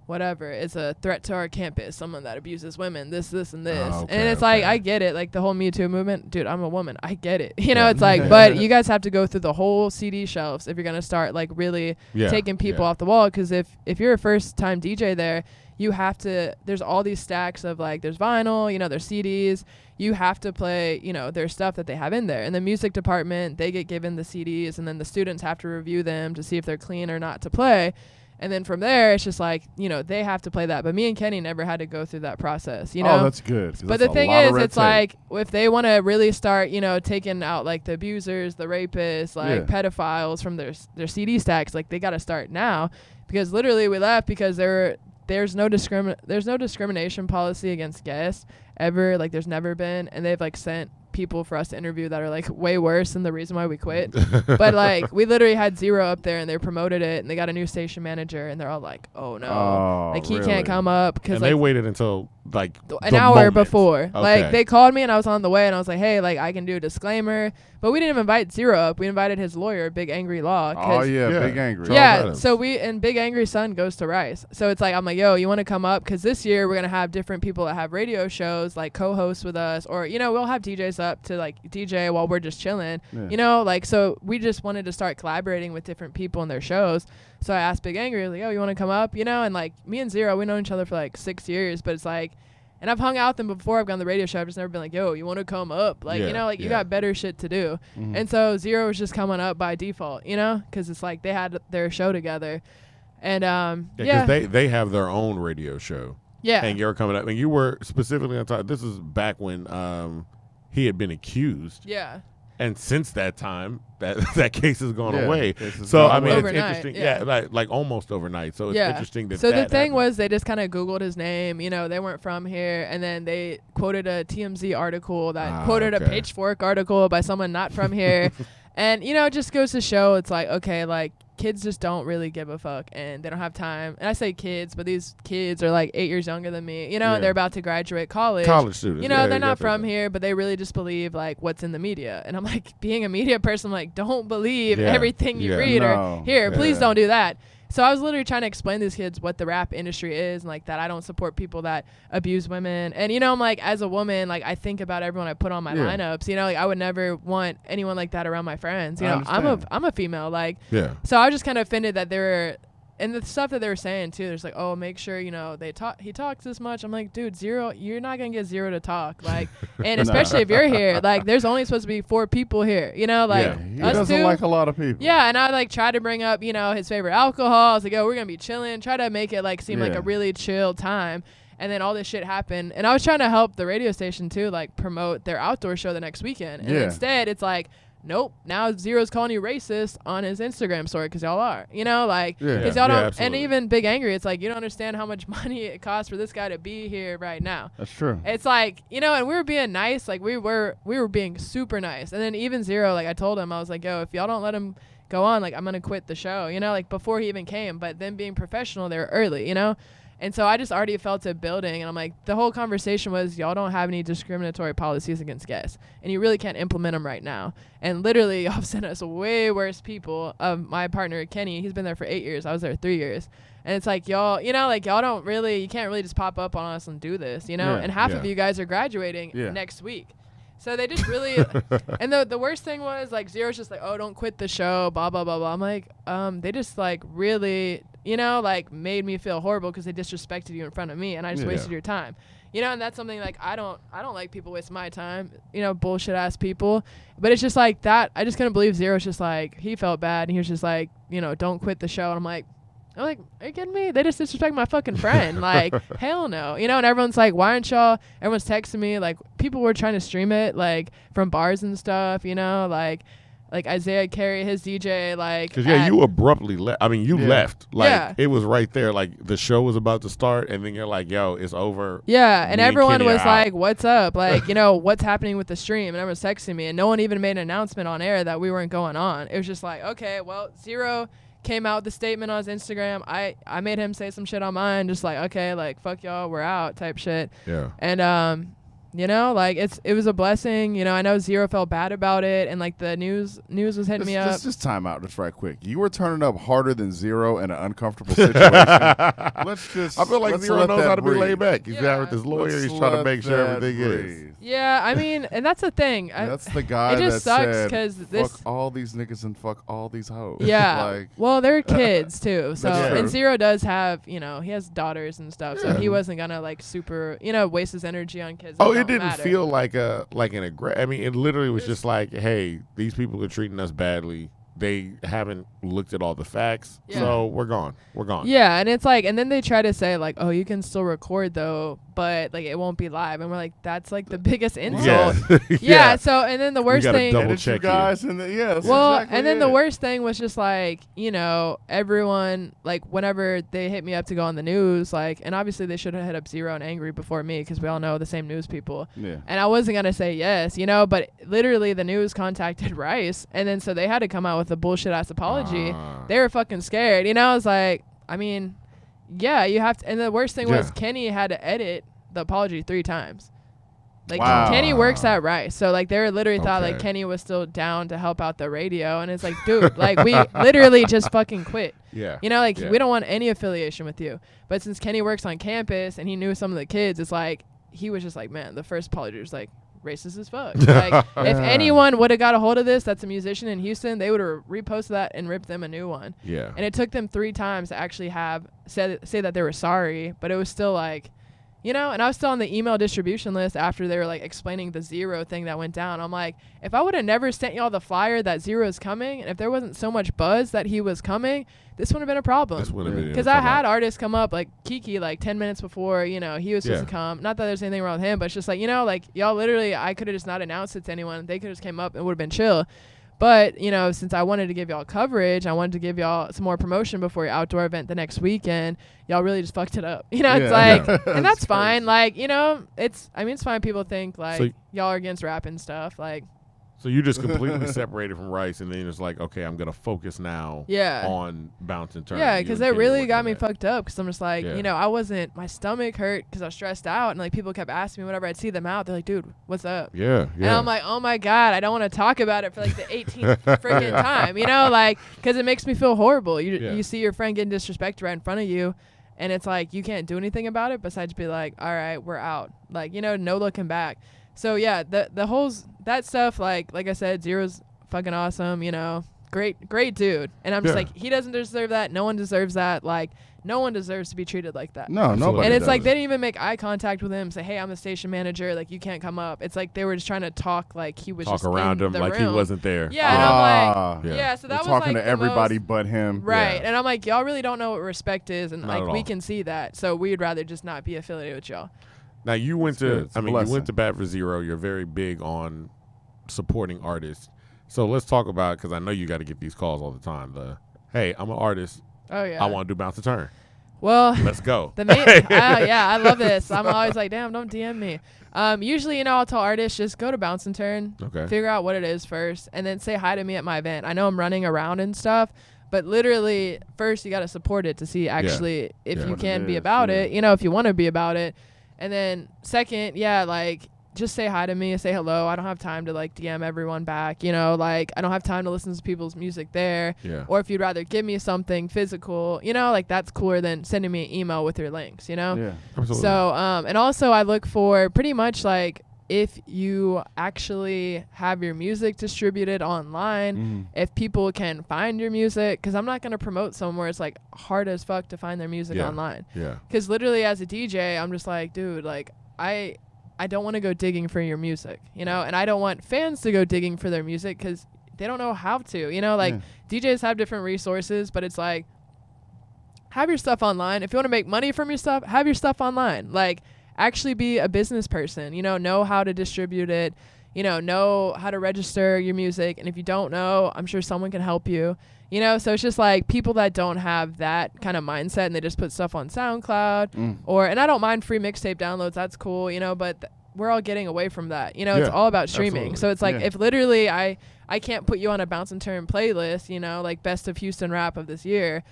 whatever is a threat to our campus, someone that abuses women, this, and this. And it's like, I get it. Like the whole Me Too movement, dude, I'm a woman. I get it. You know, it's like, but you guys have to go through the whole CD shelves if you're going to start like really taking people off the wall. Because if you're a first time DJ there, you have to, there's all these stacks of like, there's vinyl, you know, there's CDs. You have to play, you know, their stuff that they have in there. In the music department, they get given the CDs and then the students have to review them to see if they're clean or not to play. And then from there, it's just like, you know, they have to play that. But me and Kenny never had to go through that process, you know? Oh, that's good. But the thing is, it's like, if they want to really start, you know, taking out, like, the abusers, the rapists, like, pedophiles from their CD stacks, like, they got to start now. Because literally we left because there's no discrimination policy against guests ever. Like, there's never been. And they've, like, sent people for us to interview that are like way worse than the reason why we quit. But like we literally had Zero up there and they promoted it and they got a new station manager and they're all like, oh no, like he can't come up because like, they waited until like an hour before. Like they called me and I was on the way and I was like, hey, like I can do a disclaimer. But we didn't even invite Zero up. We invited his lawyer, Big Angry Law. Oh yeah, Big Angry. Yeah, so and Big Angry son goes to Rice. So it's like, I'm like, yo, you want to come up? Because this year we're going to have different people that have radio shows, like co-hosts with us. Or, you know, we'll have DJs up to like DJ while we're just chilling. Yeah. You know, like, so we just wanted to start collaborating with different people in their shows. So I asked Big Angry, like, oh, you want to come up? You know, and like me and Zero, we known each other for like 6 years. But it's like, and I've hung out with them before I've gone to the radio show. I've just never been like, yo, you want to come up? Like, you know, like you got better shit to do. Mm-hmm. And so Zero was just coming up by default, you know, because it's like they had their show together. And because they have their own radio show. Yeah. And you're coming up. And you were specifically on top. This is back when he had been accused. Yeah. And since that time, that case has gone away. So I mean, overnight, it's interesting. Like almost overnight. So it's interesting that. So the thing was, they just kind of Googled his name. You know, they weren't from here, and then they quoted a TMZ article that quoted a Pitchfork article by someone not from here, and you know, it just goes to show it's like, okay, like kids just don't really give a fuck and they don't have time. And I say kids, but these kids are like 8 years younger than me, you know, and they're about to graduate college students, you know, they're not from here, but they really just believe like what's in the media. And I'm like, being a media person, I'm like, don't believe everything you read or hear. Please don't do that. So I was literally trying to explain to these kids what the rap industry is and like that I don't support people that abuse women. And, you know, I'm like, as a woman, like I think about everyone I put on my lineups, you know, like I would never want anyone like that around my friends. You know, I'm a female, like, so I was just kind of offended that there were, and the stuff that they were saying too, there's like, oh, make sure, you know, he talks this much. I'm like, dude, Zero, you're not gonna get Zero to talk, like, and especially if you're here, like, there's only supposed to be 4 people here, you know, like, He us doesn't two, like a lot of people. yeah, and I like tried to bring up, you know, his favorite alcohol. I was like, oh, we're gonna be chilling, try to make it like seem like a really chill time. And then all this shit happened, and I was trying to help the radio station too, like promote their outdoor show the next weekend. And instead, it's like, nope, now Zero's calling you racist on his Instagram story because y'all are, you know, like, because y'all don't. And even Big Angry, it's like, you don't understand how much money it costs for this guy to be here right now. That's true. It's like, you know, and we were being nice, like we were being super nice. And then even Zero, like I told him, I was like, yo, if y'all don't let him go on, like I'm gonna quit the show, you know, like before he even came. But then being professional, they were early, you know. And so I just already felt it building. And I'm like, the whole conversation was, y'all don't have any discriminatory policies against guests. And you really can't implement them right now. And literally, y'all have sent us way worse people. My partner, Kenny, he's been there for 8 years. I was there 3 years. And it's like, y'all, you know, like y'all don't really, you can't really just pop up on us and do this, you know. And half of you guys are graduating next week. So they just really, and the worst thing was, like, Zero's just like, oh, don't quit the show, blah, blah, blah, blah. I'm like, they just, like, really, you know, like, made me feel horrible because they disrespected you in front of me, and I just wasted your time. You know, and that's something, like, I don't like people wasting my time, you know, bullshit-ass people. But it's just like that. I just couldn't believe Zero's just, like, he felt bad, and he was just like, you know, don't quit the show. And I'm like, are you kidding me? They just disrespect my fucking friend. Like, hell no. You know, and everyone's like, why aren't y'all? Everyone's texting me. Like, people were trying to stream it, like, from bars and stuff, you know? Like Isaiah Carey, his DJ, like. Because, you abruptly left. I mean, you left. Like, it was right there. Like, the show was about to start, and then you're like, yo, it's over. Yeah, and everyone was like, what's up? Like, you know, what's happening with the stream? And everyone's texting me, and no one even made an announcement on air that we weren't going on. It was just like, okay, well, Zero came out with the statement on his Instagram. I made him say some shit on mine, just like, okay, like, fuck y'all, we're out type shit. Yeah. And you know, like, it was a blessing. You know, I know Zero felt bad about it, and like the news was hitting me up. Just time out just right quick. You were turning up harder than Zero in an uncomfortable situation. I feel like Zero knows how to be laid back. He's out with his lawyer. He's trying to make sure everything is. Yeah, I mean, and that's the thing. That's the guy that said, fuck all these niggas and fuck all these hoes. Yeah. Like, well, they're kids too. So, and Zero does have, you know, he has daughters and stuff. So he wasn't gonna like super, you know, waste his energy on kids. Oh, it didn't feel like an I mean, it literally was just like, hey, these people are treating us badly. They haven't looked at all the facts, so we're gone. Yeah, and it's like, and then they try to say like, oh, you can still record though, but like it won't be live, and we're like, that's like the biggest insult. Yeah. So, and then the worst thing, double check guys, and then the worst thing was just like, you know, everyone, like, whenever they hit me up to go on the news, like, and obviously they should have hit up Zero and Angry before me because we all know the same news people. Yeah. And I wasn't gonna say yes, you know, but literally the news contacted Rice, and then so they had to come out with a bullshit ass apology. They were fucking scared, you know. I was like, I mean, yeah, you have to. And the worst thing was Kenny had to edit the apology 3 times. Like, Kenny works at Rice, so like they literally thought like Kenny was still down to help out the radio, and it's like, dude, like we literally just fucking quit. Yeah. You know, like we don't want any affiliation with you. But since Kenny works on campus and he knew some of the kids, it's like he was just like, man, the first apology was like racist as fuck. Like, if anyone would have got a hold of this that's a musician in Houston, they would have reposted that and ripped them a new one. Yeah. And it took them 3 times to actually say that they were sorry, but it was still like, you know, and I was still on the email distribution list after they were like explaining the Zero thing that went down. I'm like, if I would have never sent y'all the flyer that Zero's coming, and if there wasn't so much buzz that he was coming, this would have been a problem. Because I had artists come up, like Kiki, like 10 minutes before, you know, he was supposed to come. Not that there's anything wrong with him, but it's just like, you know, like y'all literally, I could have just not announced it to anyone. They could have just came up and would have been chill. But, you know, since I wanted to give y'all coverage, I wanted to give y'all some more promotion before your outdoor event the next weekend, y'all really just fucked it up. You know, it's like, and that's fine. Like, you know, it's fine. People think, like, y'all are against rap and stuff. Like, so you just completely separated from Rice, and then it's like, okay, I'm going to focus now on Bounce and Turn. Yeah, because it really got me fucked up, because I'm just like, you know, my stomach hurt because I was stressed out, and like people kept asking me whenever I'd see them out, they're like, dude, what's up? Yeah. And I'm like, oh my God, I don't want to talk about it for like the 18th freaking time, you know, like, because it makes me feel horrible. You see your friend getting disrespected right in front of you, and it's like, you can't do anything about it besides be like, all right, we're out. Like, you know, no looking back. So yeah, the whole that stuff, like I said, Zero's fucking awesome, you know. great dude. And I'm just Yeah. like, he doesn't deserve that. No one deserves that. Like, no one deserves to be treated like that. No, Absolutely. nobody. And it's like does. they didn't even make eye contact with him. Say, hey, I'm the station manager. Like, you can't come up. It's like they were just trying to talk like he was Talk just around in him the like room. he wasn't there. Yeah, and I'm like, Ah. yeah. So We're that was talking like to everybody most, but him. right. Yeah. And I'm like, y'all really don't know what respect is, and Not like at we all. can see that. So we'd rather just not be affiliated with y'all. Now you went It's good. to, It's I a mean, you blessing. went to bat for Zero. You're very big on supporting artists. So let's talk about, because I know you got to get these calls all the time. Hey, I'm an artist. Oh yeah. I want to do bounce a turn. Well, Let's go. the main, yeah, I love this. I'm always like, damn, don't DM me. Usually, I'll tell artists just go to Bounce and Turn, Okay. figure out what it is first, and then say hi to me at my event. I know I'm running around and stuff, but literally, first you got to support it to see actually if Yeah. you What it can be is, about yeah. it. If you want to be about it, and then second, yeah, like just say hi to me, say hello. I don't have time to like DM everyone back. Like I don't have time to listen to people's music there. Yeah. Or if you'd rather give me something physical, like that's cooler than sending me an email with your links, Yeah. Absolutely. So, and also I look for pretty much like if you actually have your music distributed online, Mhm. if people can find your music, because I'm not going to promote somewhere it's like hard as fuck to find their music Yeah. online. Yeah. Because literally as a DJ, I'm just like, dude, like I don't want to go digging for your music, and I don't want fans to go digging for their music because they don't know how to, like DJs have different resources, but it's like, have your stuff online. If you want to make money from your stuff, have your stuff online. Like, actually be a business person, know how to distribute it, know how to register your music. And if you don't know, I'm sure someone can help you, so it's just like people that don't have that kind of mindset and they just put stuff on SoundCloud and I don't mind free mixtape downloads. That's cool, but we're all getting away from that. It's Yeah, all about streaming. absolutely. So it's like, Yeah. if literally I can't put you on a Bounce and Turn playlist, like best of Houston rap of this year,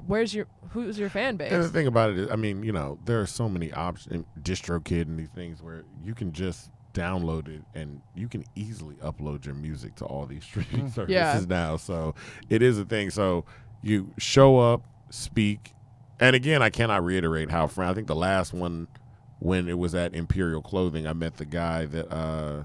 who's your fan base? And the thing about it is, I mean, there are so many options, DistroKid and these things where you can just download it and you can easily upload your music to all these streaming services Yeah. now. So it is a thing. So you show up, speak, and again, I cannot reiterate how I think the last one when it was at Imperial Clothing, I met the guy that I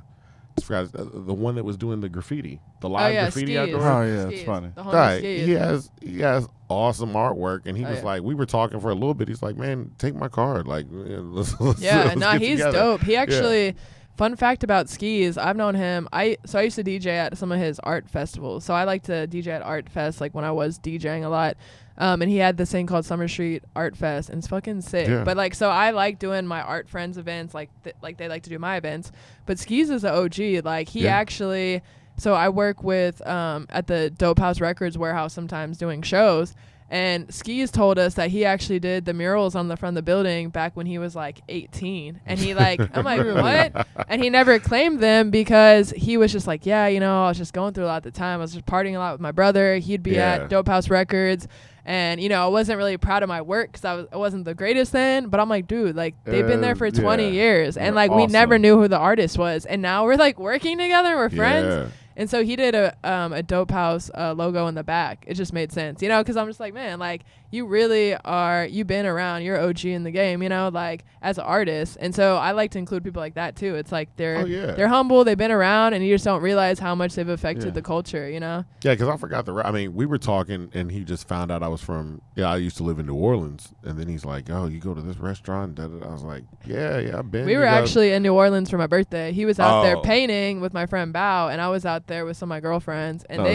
forgot, the one that was doing the graffiti, the live graffiti skis. outdoors. Oh, yeah, it's Skis. funny. The homie Right. skis. He has awesome artwork, and he Oh, was yeah. like, we were talking for a little bit. He's like, man, take my card. Like, let's Yeah, let's no, get he's together. dope. He actually, fun fact about Skis, I've known him. I used to DJ at some of his art festivals. So I like to DJ at Art Fest, like when I was DJing a lot. And he had this thing called Summer Street Art Fest, and it's fucking sick. Yeah. But like, so I like doing my art friends events, like they like to do my events. But Skis is an OG. Like he Yeah. actually, so I work with at the Dope House Records warehouse sometimes doing shows. And Skis told us that he actually did the murals on the front of the building back when he was like 18. And he like, I'm like, what? And he never claimed them because he was just like, yeah, I was just going through a lot at the time. I was just partying a lot with my brother. He'd be Yeah. at Dope House Records. And, I wasn't really proud of my work because I wasn't the greatest then. But I'm like, dude, like they've been there for 20 yeah. years. And You're like we never awesome. knew who the artist was. And now we're like working together. We're friends. Yeah. And so he did a Dope House logo in the back. It just made sense, because I'm just like, man, like you really are, you've been around, you're OG in the game, like as an artist. And so I like to include people like that too. It's like they're humble, they've been around, and you just don't realize how much they've affected Yeah. the culture, Yeah, because I forgot I mean, we were talking, and he just found out I was from, I used to live in New Orleans. And then he's like, oh, you go to this restaurant? I was like, yeah, I've been. We were actually in New Orleans for my birthday. He was out there Oh. painting with my friend Bao, and I was out there with some of my girlfriends, and Oh,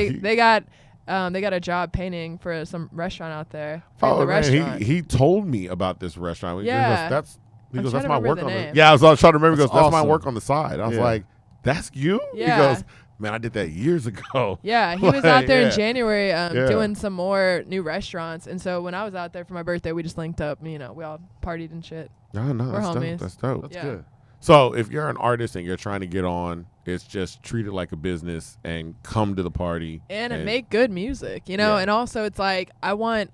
they got a job painting for some restaurant out there. For Oh, the man, restaurant. he told me about this restaurant. Yeah. He I'm goes, trying that's to my remember work the on the. name. Yeah, I was trying to remember. He goes, That's that's my awesome. work on the side. I was Yeah. like, that's you? Yeah. He goes, man, I did that years ago. Yeah, he was out there Yeah. in January Yeah. doing some more new restaurants. And so when I was out there for my birthday, we just linked up. We all partied and shit. No, We're that's homies. dope. That's dope. That's Yeah. good. So if you're an artist and you're trying to get on, it's just treat it like a business and come to the party And make good music, Yeah. and also it's like I want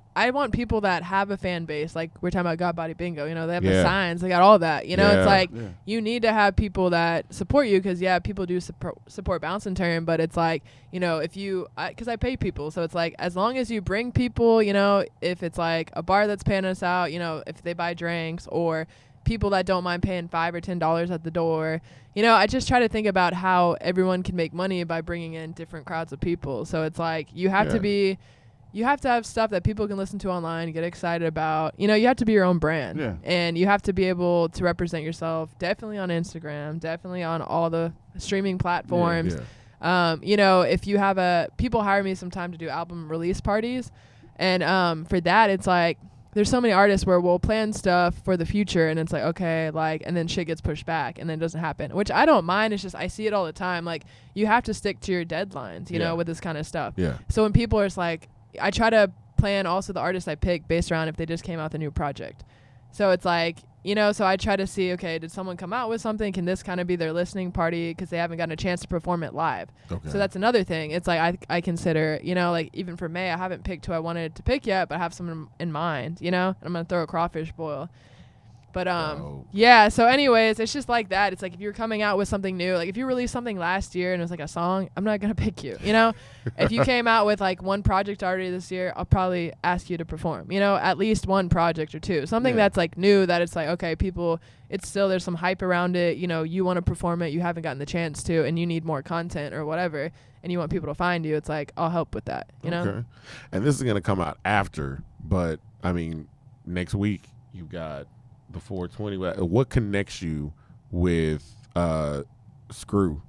people that have a fan base, like we're talking about God Body Bingo, they have the Yeah. signs, they got all that, Yeah. it's like Yeah. you need to have people that support you because people do support Bounce and Turn, but it's like, if you, because I pay people, so it's like as long as you bring people, if it's like a bar that's paying us out, if they buy drinks or people that don't mind paying $5 or $10 at the door. You know, I just try to think about how everyone can make money by bringing in different crowds of people. So it's like you have to have stuff that people can listen to online, get excited about. You know, you have to be your own brand. Yeah. And you have to be able to represent yourself, definitely on Instagram, definitely on all the streaming platforms. Yeah. You know, if you have people hire me sometime to do album release parties. And for that, it's like, there's so many artists where we'll plan stuff for the future and it's like, okay, like, and then shit gets pushed back and then it doesn't happen, which I don't mind. It's just, I see it all the time. Like, you have to stick to your deadlines, you know, with this kind of stuff. Yeah. So when people are just like, I try to plan also the artists I pick based around if they just came out with a new project. So it's like, you know, so I try to see, okay, did someone come out with something? Can this kind of be their listening party because they haven't gotten a chance to perform it live? Okay. So that's another thing. It's like I consider, you know, like even for May, I haven't picked who I wanted to pick yet, but I have someone in mind, you know? And I'm going to throw a crawfish boil. But yeah, so anyways, it's just like that. It's like if you're coming out with something new, like if you released something last year and it was like a song, I'm not going to pick you, you know? If you came out with like one project already this year, I'll probably ask you to perform, you know, at least one project or two. Something that's like new that it's like, okay, people, it's still, there's some hype around it, you know, you want to perform it, you haven't gotten the chance to, and you need more content or whatever, and you want people to find you, it's like, I'll help with that, you know? Okay. And this is going to come out after, but I mean, next week you've got the 420. What connects you with Screw?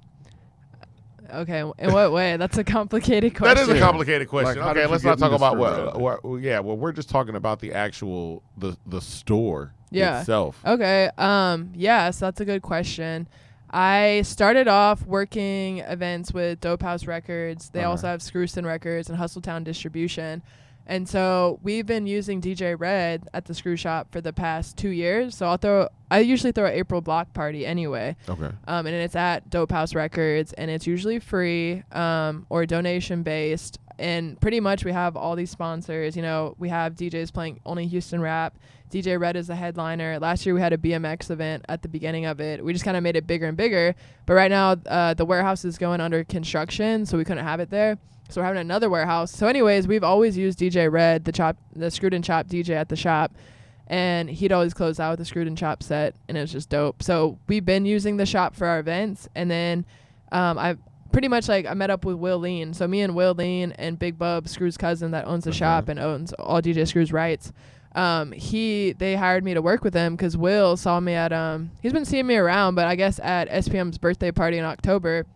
Okay, in what way? That's a complicated question. That is a complicated question. Like, okay, let's not talk about we're just talking about the actual the store itself. Okay. Yeah, so that's a good question. I started off working events with Dope House Records. They also have Screwston Records and Hustletown Distribution. And so we've been using DJ Red at the Screw Shop for the past 2 years. So I usually throw an April block party anyway. Okay. And it's at Dope House Records, and it's usually free or donation based. And pretty much we have all these sponsors. You know, we have DJs playing only Houston rap. DJ Red is the headliner. Last year we had a BMX event at the beginning of it. We just kind of made it bigger and bigger. But right now the warehouse is going under construction, so we couldn't have it there. So we're having another warehouse. So anyways, we've always used DJ Red, the Screwed and Chopped DJ at the shop. And he'd always close out with a Screwed and Chopped set, and it was just dope. So we've been using the shop for our events. And then I pretty much I met up with Will Lean. So me and Will Lean and Big Bub, Screw's cousin that owns the shop and owns all DJ Screw's rights. They hired me to work with him because Will saw me at he's been seeing me around, but I guess at SPM's birthday party in October,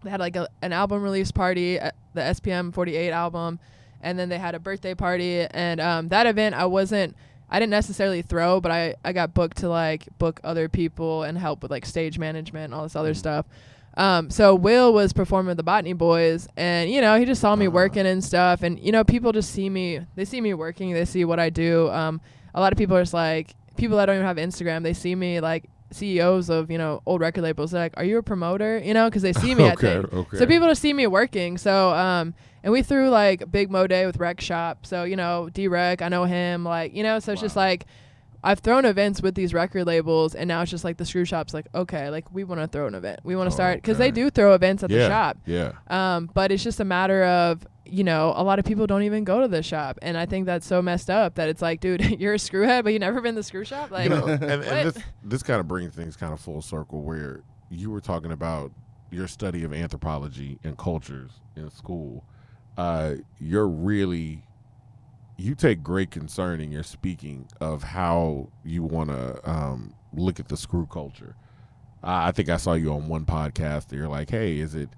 they had like an album release party at the SPM 48 album, and then they had a birthday party, and that event I didn't necessarily throw, but I got booked to like book other people and help with like stage management and all this other stuff. So Will was performing with the Botany Boys, and you know, he just saw me working and stuff, and you know, people just see me working, they see what I do. A lot of people are just like, people that don't even have Instagram, they see me like CEOs of, you know, old record labels. They're like, are you a promoter? You know, because they see me at things. So people just see me working. So and we threw like Big Mo Day with Rec Shop. So, you know, D-Rec, I know him, like, you know, so it's just like I've thrown events with these record labels, and now it's just like the Screw Shop's like, okay, like we want to throw an event. We want to start, because they do throw events at the shop. Yeah. But it's just a matter of, you know, a lot of people don't even go to the shop, and I think that's so messed up that it's like, dude, you're a screwhead, but you never been to the Screw Shop. Like, you know, and this kind of brings things kind of full circle, where you were talking about your study of anthropology and cultures in school. You take great concern in your speaking of how you want to look at the screw culture. I think I saw you on one podcast. You're like, hey, is it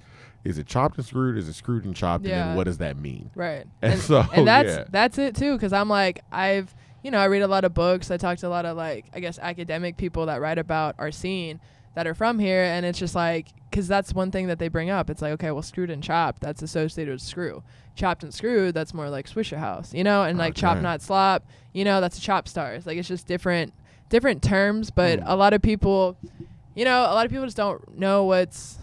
chopped and screwed? Is it screwed and chopped? Yeah. And then what does that mean? Right. And that's it too. Because I'm like, I read a lot of books. I talk to a lot of like, I guess, academic people that write about our scene that are from here, and it's just like, because that's one thing that they bring up. It's like, okay, well, screwed and chopped, that's associated with screw. Chopped and screwed, that's more like Swisher House, you know, and like chop not slop, you know, that's a Chop Stars. Like, it's just different terms, but a lot of people just don't know what's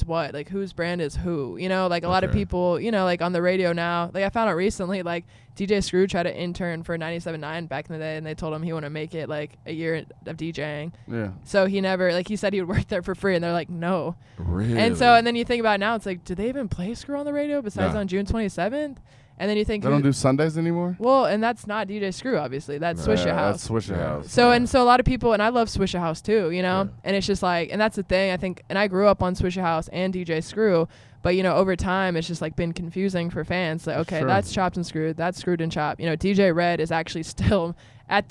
what, like whose brand is who, you know, like a lot of people, you know, like on the radio now, like I found out recently, like DJ Screw tried to intern for 97.9 back in the day, and they told him he wanted to make it like a year of DJing. Yeah. So he never, like he said he would work there for free, and they're like, no. Really? And then you think about it now, it's like, do they even play Screw on the radio besides on June 27th? And then you think, They don't do Sundays anymore? well, and that's not DJ Screw, obviously. That's Swisha House. That's Swisha House. So and so a lot of people, and I love Swisha House too, you know? And it's just like, and that's the thing, I think, and I grew up on Swisha House and DJ Screw, but, you know, over time, it's just like been confusing for fans. Like, okay, that's Chopped and Screwed, that's Screwed and Chopped. You know, DJ Red is actually still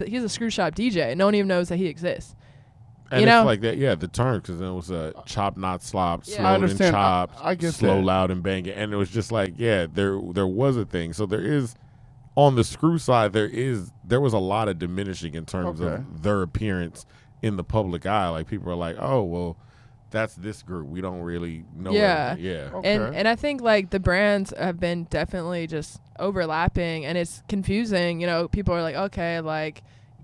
he's a Screw Shop DJ. No one even knows that he exists. And you it's know? like that, the term, because it was a chop, not slop, Yeah. slow I and understand. chop, I get slow, that. loud, and bang it. And it was just like, there was a thing. So there is, on the Screw side, there was a lot of diminishing in terms of their appearance in the public eye. Like, people are like, oh, well, that's this group. We don't really know. Yeah. Okay. And I think like the brands have been definitely just overlapping, and it's confusing. You know, people are like, okay, like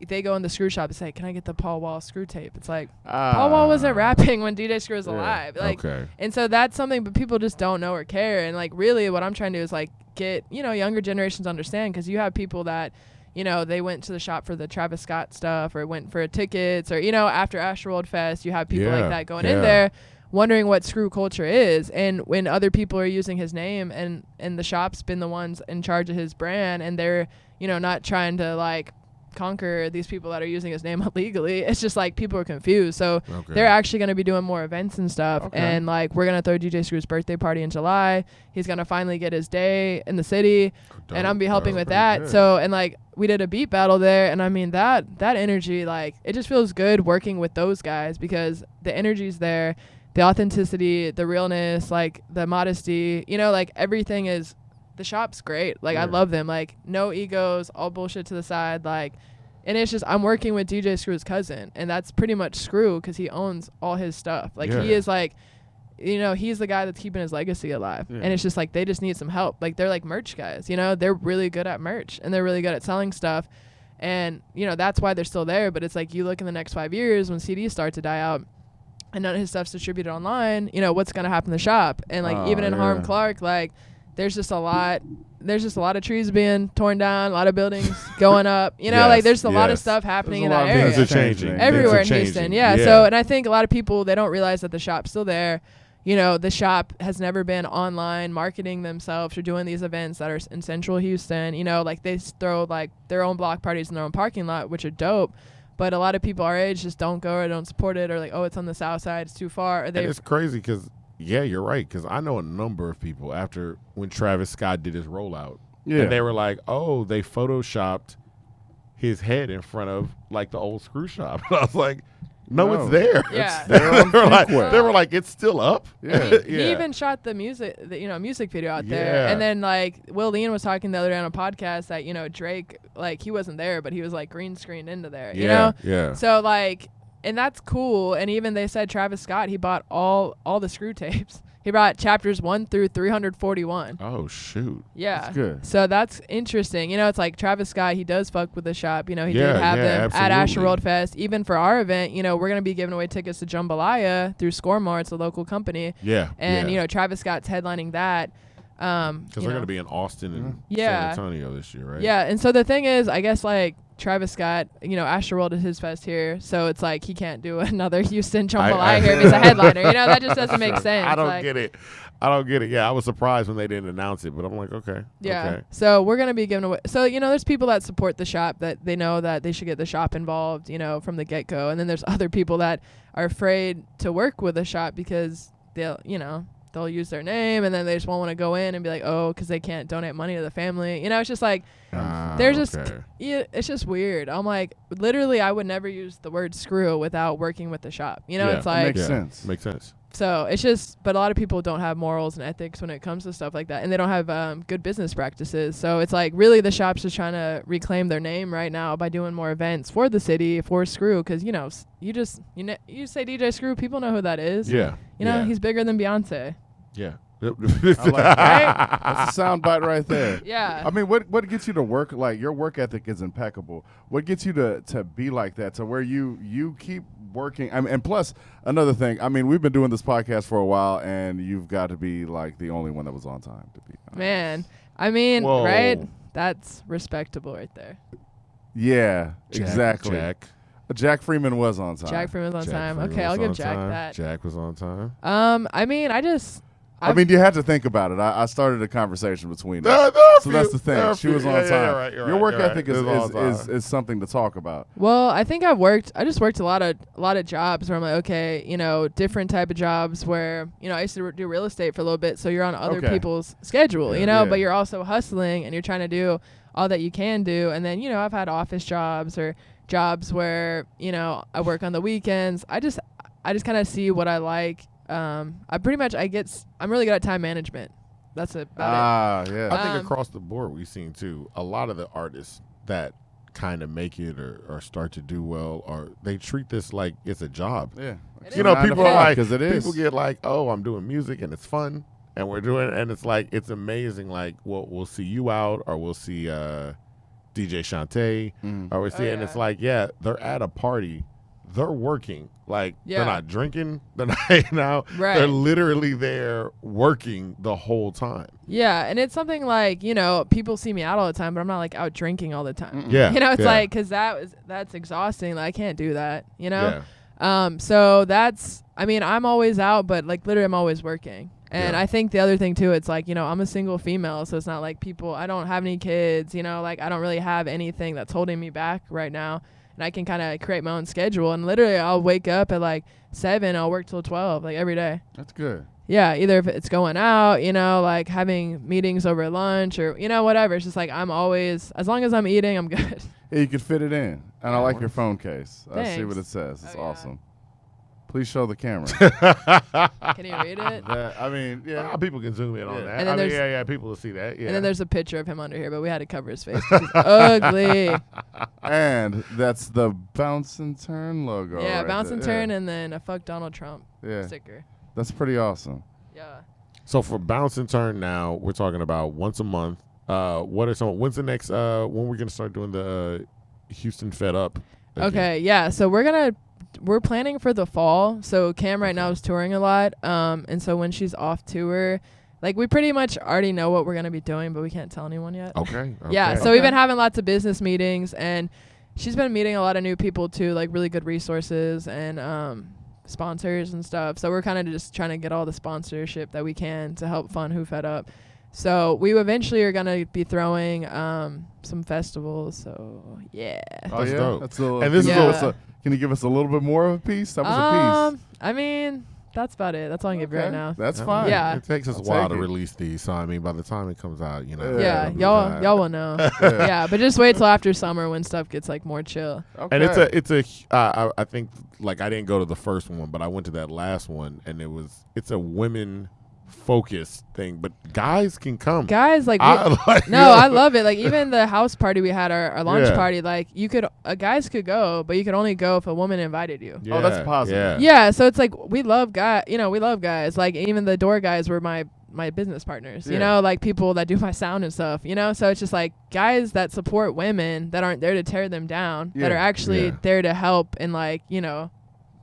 they go in the screw shop and say, can I get the Paul Wall screw tape? It's like Paul Wall wasn't rapping when DJ Screw was alive. Like, and so that's something, but people just don't know or care. And like really what I'm trying to do is like get, you know, younger generations to understand, because you have people that, you know, they went to the shop for the Travis Scott stuff or went for tickets, or, you know, after Astroworld Fest, you have people like that going in there wondering what screw culture is. And when other people are using his name and the shop's been the ones in charge of his brand, and they're, you know, not trying to like conquer these people that are using his name illegally, it's just like people are confused. So they're actually going to be doing more events and stuff. And like we're going to throw DJ Screw's birthday party in July. He's going to finally get his day in the city, and I'm going to be helping with that. Good. So, and like we did a beat battle there, and I mean that energy, like it just feels good working with those guys, because the energy's there, the authenticity, the realness, like the modesty, you know, like everything is, the shop's great. Like I love them. Like no egos, all bullshit to the side. Like, and it's just, I'm working with DJ Screw's cousin, and that's pretty much Screw, because he owns all his stuff. Like he is like, you know, he's the guy that's keeping his legacy alive. And it's just like, they just need some help. Like they're like merch guys, you know, they're really good at merch, and they're really good at selling stuff. And, you know, that's why they're still there. But it's like, you look in the next 5 years when CDs start to die out and none of his stuff's distributed online, you know, what's going to happen in the shop? And like, even in Harlem Clark, like, there's just a lot of trees being torn down, a lot of buildings going up, you know, like there's a lot of stuff happening in that area. Things are changing. Everywhere in Houston. Yeah. So, and I think a lot of people, they don't realize that the shop's still there. You know, the shop has never been online marketing themselves or doing these events that are in central Houston. You know, like they throw like their own block parties in their own parking lot, which are dope. But a lot of people our age just don't go or don't support it, or like, oh, it's on the south side, it's too far. Or and it's crazy because, you're right, because I know a number of people after when Travis Scott did his rollout. And they were like, oh, they photoshopped his head in front of like the old screw shop. And I was like, no, it's there. Yeah. They were like, it's still up. He even shot the music video out there. And then like Will Lean was talking the other day on a podcast that, you know, Drake, like he wasn't there, but he was like green screened into there, you know? Yeah. So like, and that's cool. And even they said Travis Scott, he bought all the screw tapes. He brought chapters 1 through 341. Oh, shoot. Yeah. That's good. So that's interesting. You know, it's like Travis Scott, he does fuck with the shop. You know, he did have them at Astroworld Fest. Even for our event, you know, we're going to be giving away tickets to Jambalaya through Scoremore. It's a local company. And, you know, Travis Scott's headlining that. Because they're going to be in Austin and San Antonio this year, right? Yeah. And so the thing is, I guess, like, Travis Scott, you know, Astroworld is his fest here, so it's like he can't do another Houston Jambalaya here if he's a headliner. You know, that just doesn't make sense. I don't get it. Yeah, I was surprised when they didn't announce it, but I'm like, okay. Yeah. Okay. So we're going to be giving away. So, you know, there's people that support the shop that they know that they should get the shop involved, you know, from the get-go. And then there's other people that are afraid to work with the shop because they'll use their name, and then they just won't want to go in and be like, oh, because they can't donate money to the family. You know, it's just like, it's just weird. I'm like, literally, I would never use the word screw without working with the shop. You know, it's like. Makes sense. So it's just, but a lot of people don't have morals and ethics when it comes to stuff like that, and they don't have good business practices. So it's like, really, the shop's just trying to reclaim their name right now by doing more events for the city, for Screw, because, you know, you say DJ Screw, people know who that is. Yeah. You know, he's bigger than Beyonce. Yeah. I like that. Right? That's a soundbite right there. Yeah. I mean, what gets you to work? Like, your work ethic is impeccable. What gets you to be like that, to where you keep working? I mean, and plus, another thing, I mean, we've been doing this podcast for a while, and you've got to be like the only one that was on time to be honest. Man, I mean, right? That's respectable right there. Yeah, exactly. Jack Freeman was on time. Jack Freeman was on time. Okay, I'll give Jack that. Jack was on time. I mean, I mean, you had to think about it. I started a conversation between us. So that's the thing. She was on time. Right, your work ethic is something to talk about. Well, I think I just worked a lot of jobs where I'm like, okay, different type of jobs where, I used to do real estate for a little bit. So you're on other people's schedule, but you're also hustling and you're trying to do all that you can do. And then, I've had office jobs or jobs where, I work on the weekends. I just kind of see what I like. I'm really good at time management. That's about it. Yeah. I think across the board we've seen too, a lot of the artists that kind of make it or start to do well, or they treat this like it's a job. Yeah. People are like, because it is. People get like, oh, I'm doing music and it's fun. And we're doing, and it's like, it's amazing. Like, we'll see you out, or we'll see DJ Shantae, or we'll see, and it's like, they're at a party, they're working. Like, they're not drinking, they're not hanging out. Right. They're literally there working the whole time. Yeah, and it's something like, people see me out all the time, but I'm not like out drinking all the time. Yeah. It's like, because that's exhausting. Like, I can't do that, Yeah. So I'm always out, but like literally I'm always working. And I think the other thing too, it's like, I'm a single female, so it's not like I don't have any kids, like I don't really have anything that's holding me back right now. And I can kind of create my own schedule. And literally I'll wake up at like 7, I'll work till 12, like every day. That's good. Yeah, either if it's going out, like having meetings over lunch or, whatever. It's just like I'm always, as long as I'm eating, I'm good. Yeah, you can fit it in. And I like your phone case. I see Thanks. what it says. It's awesome. Please show the camera. Can you read it? People can zoom in on that. And then People will see that. Yeah. And then there's a picture of him under here, but we had to cover his face. He's ugly. And that's the Bounce and Turn logo. Yeah, right Bounce there. and Turn, and then a Fuck Donald Trump sticker. That's pretty awesome. Yeah. So for Bounce and Turn now, we're talking about once a month. When's the next, when we're going to start doing the Houston Fed Up? Again? Okay, yeah. So we're planning for the fall. So Cam right now is touring a lot. And so when she's off tour, like we pretty much already know what we're going to be doing, but we can't tell anyone yet. Okay. Yeah. So we've been having lots of business meetings, and she's been meeting a lot of new people too, like really good resources and sponsors and stuff. So we're kind of just trying to get all the sponsorship that we can to help fund Who Fed Up. So we eventually are going to be throwing some festivals. So yeah. Oh, That's yeah? dope. That's a little, And this is can you give us a little bit more of a piece? That was a piece. I mean, that's about it. That's all I can give you right now. That's fine. Yeah. It takes us I'll a while take to it. release these. So, I mean, by the time it comes out, Yeah, it'll be y'all will know. Yeah, but just wait till after summer when stuff gets like more chill. Okay. And I think, like, I didn't go to the first one, but I went to that last one, and it's a women focused thing, but guys can come. Guys, like, I love it. Like, even the house party we had, our launch party, like, guys could go, but you could only go if a woman invited you. Oh, that's positive. Yeah, so it's like we love guys. Like, even the door guys were my business partners, like people that do my sound and stuff, so it's just like guys that support women that aren't there to tear them down, that are actually there to help and like,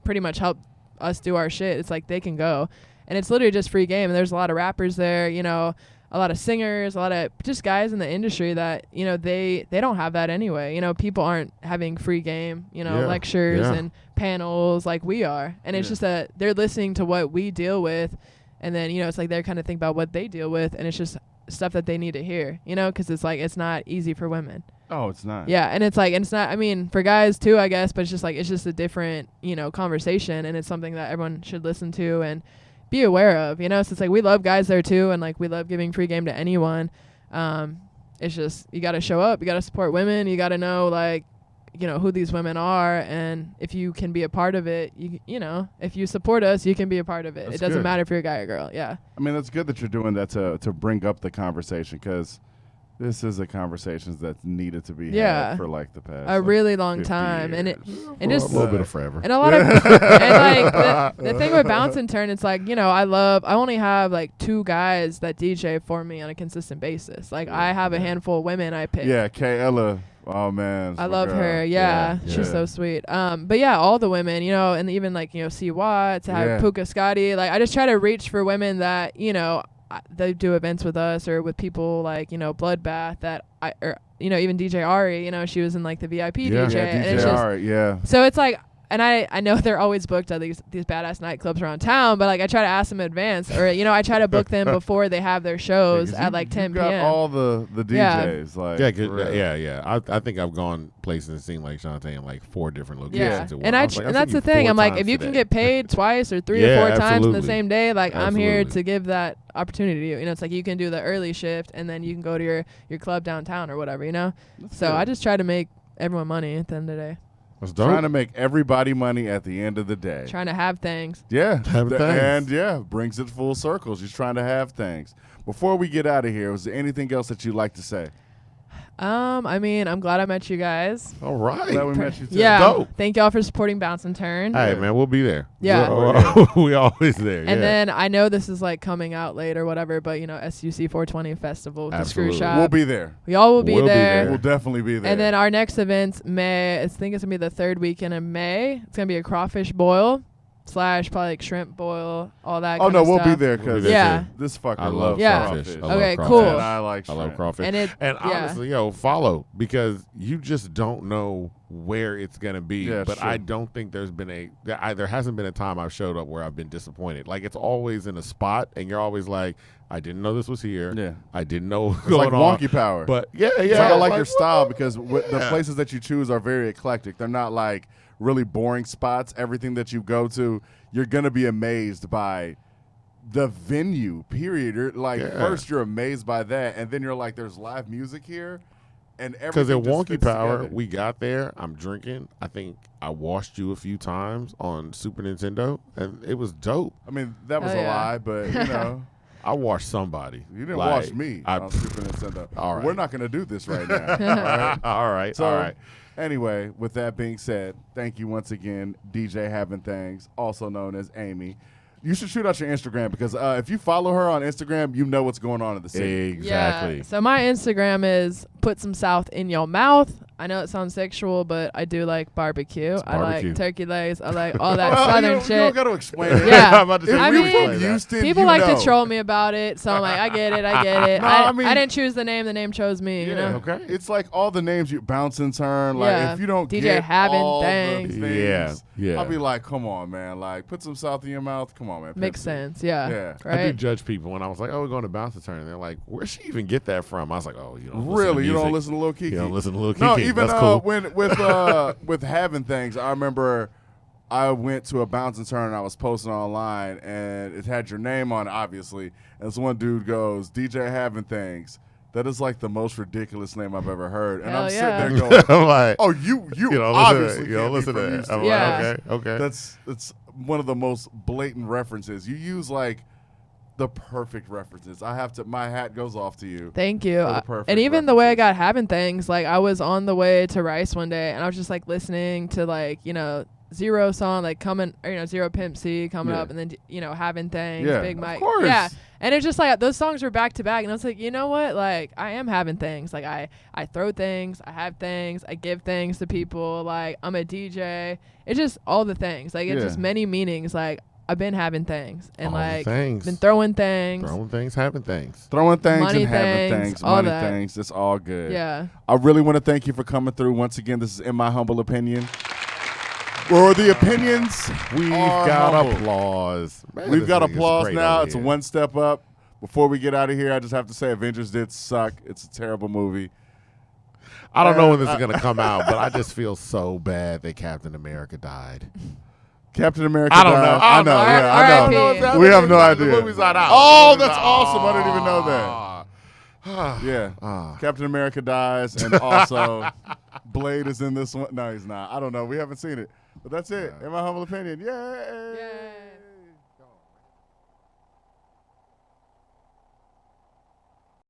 pretty much help us do our shit. It's like they can go. And it's literally just free game. And there's a lot of rappers there, a lot of singers, a lot of just guys in the industry that, they don't have that anyway. People aren't having free game, lectures and panels like we are. And it's just that they're listening to what we deal with. And then, it's like they're kind of thinking about what they deal with. And it's just stuff that they need to hear, because it's like it's not easy for women. Oh, it's not. Yeah, and it's like, and it's not, I mean, for guys too, I guess, but it's just like, it's just a different, conversation. And it's something that everyone should listen to and be aware of, so it's like we love guys there too, and like we love giving free game to anyone. It's just you got to show up, you got to support women, you got to know like who these women are, and if you can be a part of it, if you support us, you can be a part of it. That's it doesn't good. matter if you're a guy or girl. Yeah. I mean, that's good that you're doing that to bring up the conversation, because this is a conversation that's needed to be had for like the past really long 50 time, years. and just a little bit of forever. and a lot of and like the thing with Bounce and Turn, it's like I only have like 2 guys that DJ for me on a consistent basis. Like I have a handful of women I pick. Yeah, Ella. Oh man, I love her. Yeah, she's so sweet. But yeah, all the women, and even like C. Watts, I have Puka Scotty. Like I just try to reach for women that they do events with us or with people like Bloodbath that even DJ Ari. She was in like the VIP DJ. Yeah, and DJ it's just, Ari. Yeah. So it's like and I know they're always booked at these badass nightclubs around town, but like I try to ask them in advance, or I try to book them before they have their shows at like 10 you got p.m. all the DJs. Like, yeah. I think I've gone places and seen like Shantae in like 4 different locations. Yeah, and that's the thing. I'm like, if you can get paid twice or 3 or 4 times in the same day, like I'm here to give that opportunity to you. It's like you can do the early shift and then you can go to your club downtown or whatever. That's so good. I just try to make everyone money at the end of the day. That's dope. Trying to make everybody money at the end of the day. Trying to have things. Yeah. Have things. And brings it full circle. She's trying to have things. Before we get out of here, was there anything else that you'd like to say? I mean, I'm glad I met you guys. All right. Glad we met you too. Yeah. Dope. Thank y'all for supporting Bounce and Turn. Hey, man, we'll be there. Yeah. We always there. And then I know this is like coming out late or whatever, but SUC 420 Festival with the Screw Absolutely. Shop. We'll be there. We all will be We'll be there. there. We'll definitely be there. And then our next event's May. I think it's going to be the 3rd weekend in May. It's going to be a crawfish boil / probably like shrimp boil, all that Oh, kind no, of we'll stuff. be there because Yeah. this fucker I love loves Yeah. crawfish. crawfish. I love Okay, crawfish. cool. And I like I shrimp. love crawfish. And And honestly, follow, because you just don't know where it's going to be. Yeah, but sure. I don't think there hasn't been a time I've showed up where I've been disappointed. Like, it's always in a spot, and you're always like, I didn't know this was here. Yeah. I didn't know what was It's going like on. wonky power. But, yeah. It's like I like your what? style because the places that you choose are very eclectic. They're not like really boring spots. Everything that you go to, you're going to be amazed by the venue, period. You're like, first you're amazed by that, and then you're like, there's live music here. And because at everything just Wonky fits Power, together. we got there. I'm drinking. I think I washed you a few times on Super Nintendo, and it was dope. I mean, that was Hell a yeah. lie, but, I washed somebody. you didn't Like, watch me I- on Super Nintendo. All right. We're not going to do this right now. All right? all right. So, all right. anyway, with that being said, thank you once again, DJ Havin Thangs, also known as Amy. You should shoot out your Instagram because if you follow her on Instagram, you know what's going on in the city. Exactly. Yeah. So my Instagram is put some South in your mouth. I know it sounds sexual, but I do like barbecue. I barbecue. like turkey legs. I like all that Well, southern you don't shit. got to explain it. Yeah. I'm about to say, If I you're mean, from Houston, People you like know. to troll me about it, so I'm like, I get it. No, I I mean- didn't choose the name chose me. You know. Okay. It's like all the names you bounce and turn. Like Yeah. if you don't DJ get Havin all Thangs. the things, Yeah. I'll be like, come on, man. Like put some South in your mouth. Come on, man. Makes Pepsi. sense. Yeah. Yeah. I do Right. judge people when I was like, "Oh, we're going to bounce a turn," and they're like, "Where'd she even get that from?" I was like, "Oh, you don't Really, you listen to don't music. listen to Lil Kiki. You don't listen to Lil Kiki. No, even That's cool." when with Havin Thangs, I remember I went to a bounce and turn and I was posting online and it had your name on it, obviously. And this one dude goes, DJ Havin Thangs. That is like the most ridiculous name I've ever heard. And Hell I'm yeah. sitting there going, I'm like, oh, you don't obviously listen to that. You don't can't be listen from to that. Houston. I'm Yeah. like, okay. That's one of the most blatant references. You use like the perfect references. My hat goes off to you. Thank you. For the perfect And even the way I references. got having things, like I was on the way to Rice one day and I was just like listening to like, Zero song, like coming, or, Zero Pimp C coming Yeah. up and then, having things, Yeah, Big of Mike. course. Yeah. And it's just like those songs were back to back. And I was like, you know what? Like I am having things. Like I throw things, I have things, I give things to people. Like I'm a DJ. It's just all the things. Like it's Yeah. just many meanings. Like I've been having things and All the like things. been throwing things. Throwing things, having things. Throwing things Money and having things, things, all money that. things. It's all good. Yeah. I really want to thank you for coming through once again. This is In My Humble Opinion. Where the opinions We've are got humble. applause. Man, We've this got thing is applause great now. over It's a here. one step up. Before we get out of here, I just have to say Avengers did suck. It's a terrible movie. I don't know when this is going to come out, but I just feel so bad that Captain America died. Captain America I don't know. died. I I don't know. know. Yeah, I R.I.P. know. We have no The idea. movie's not out. Oh, that's awesome. I didn't even know that. that. Yeah. Captain America dies, and also Blade is in this one. No, he's not. I don't know. We haven't seen it. But that's it. In my humble opinion. Yay. Yay.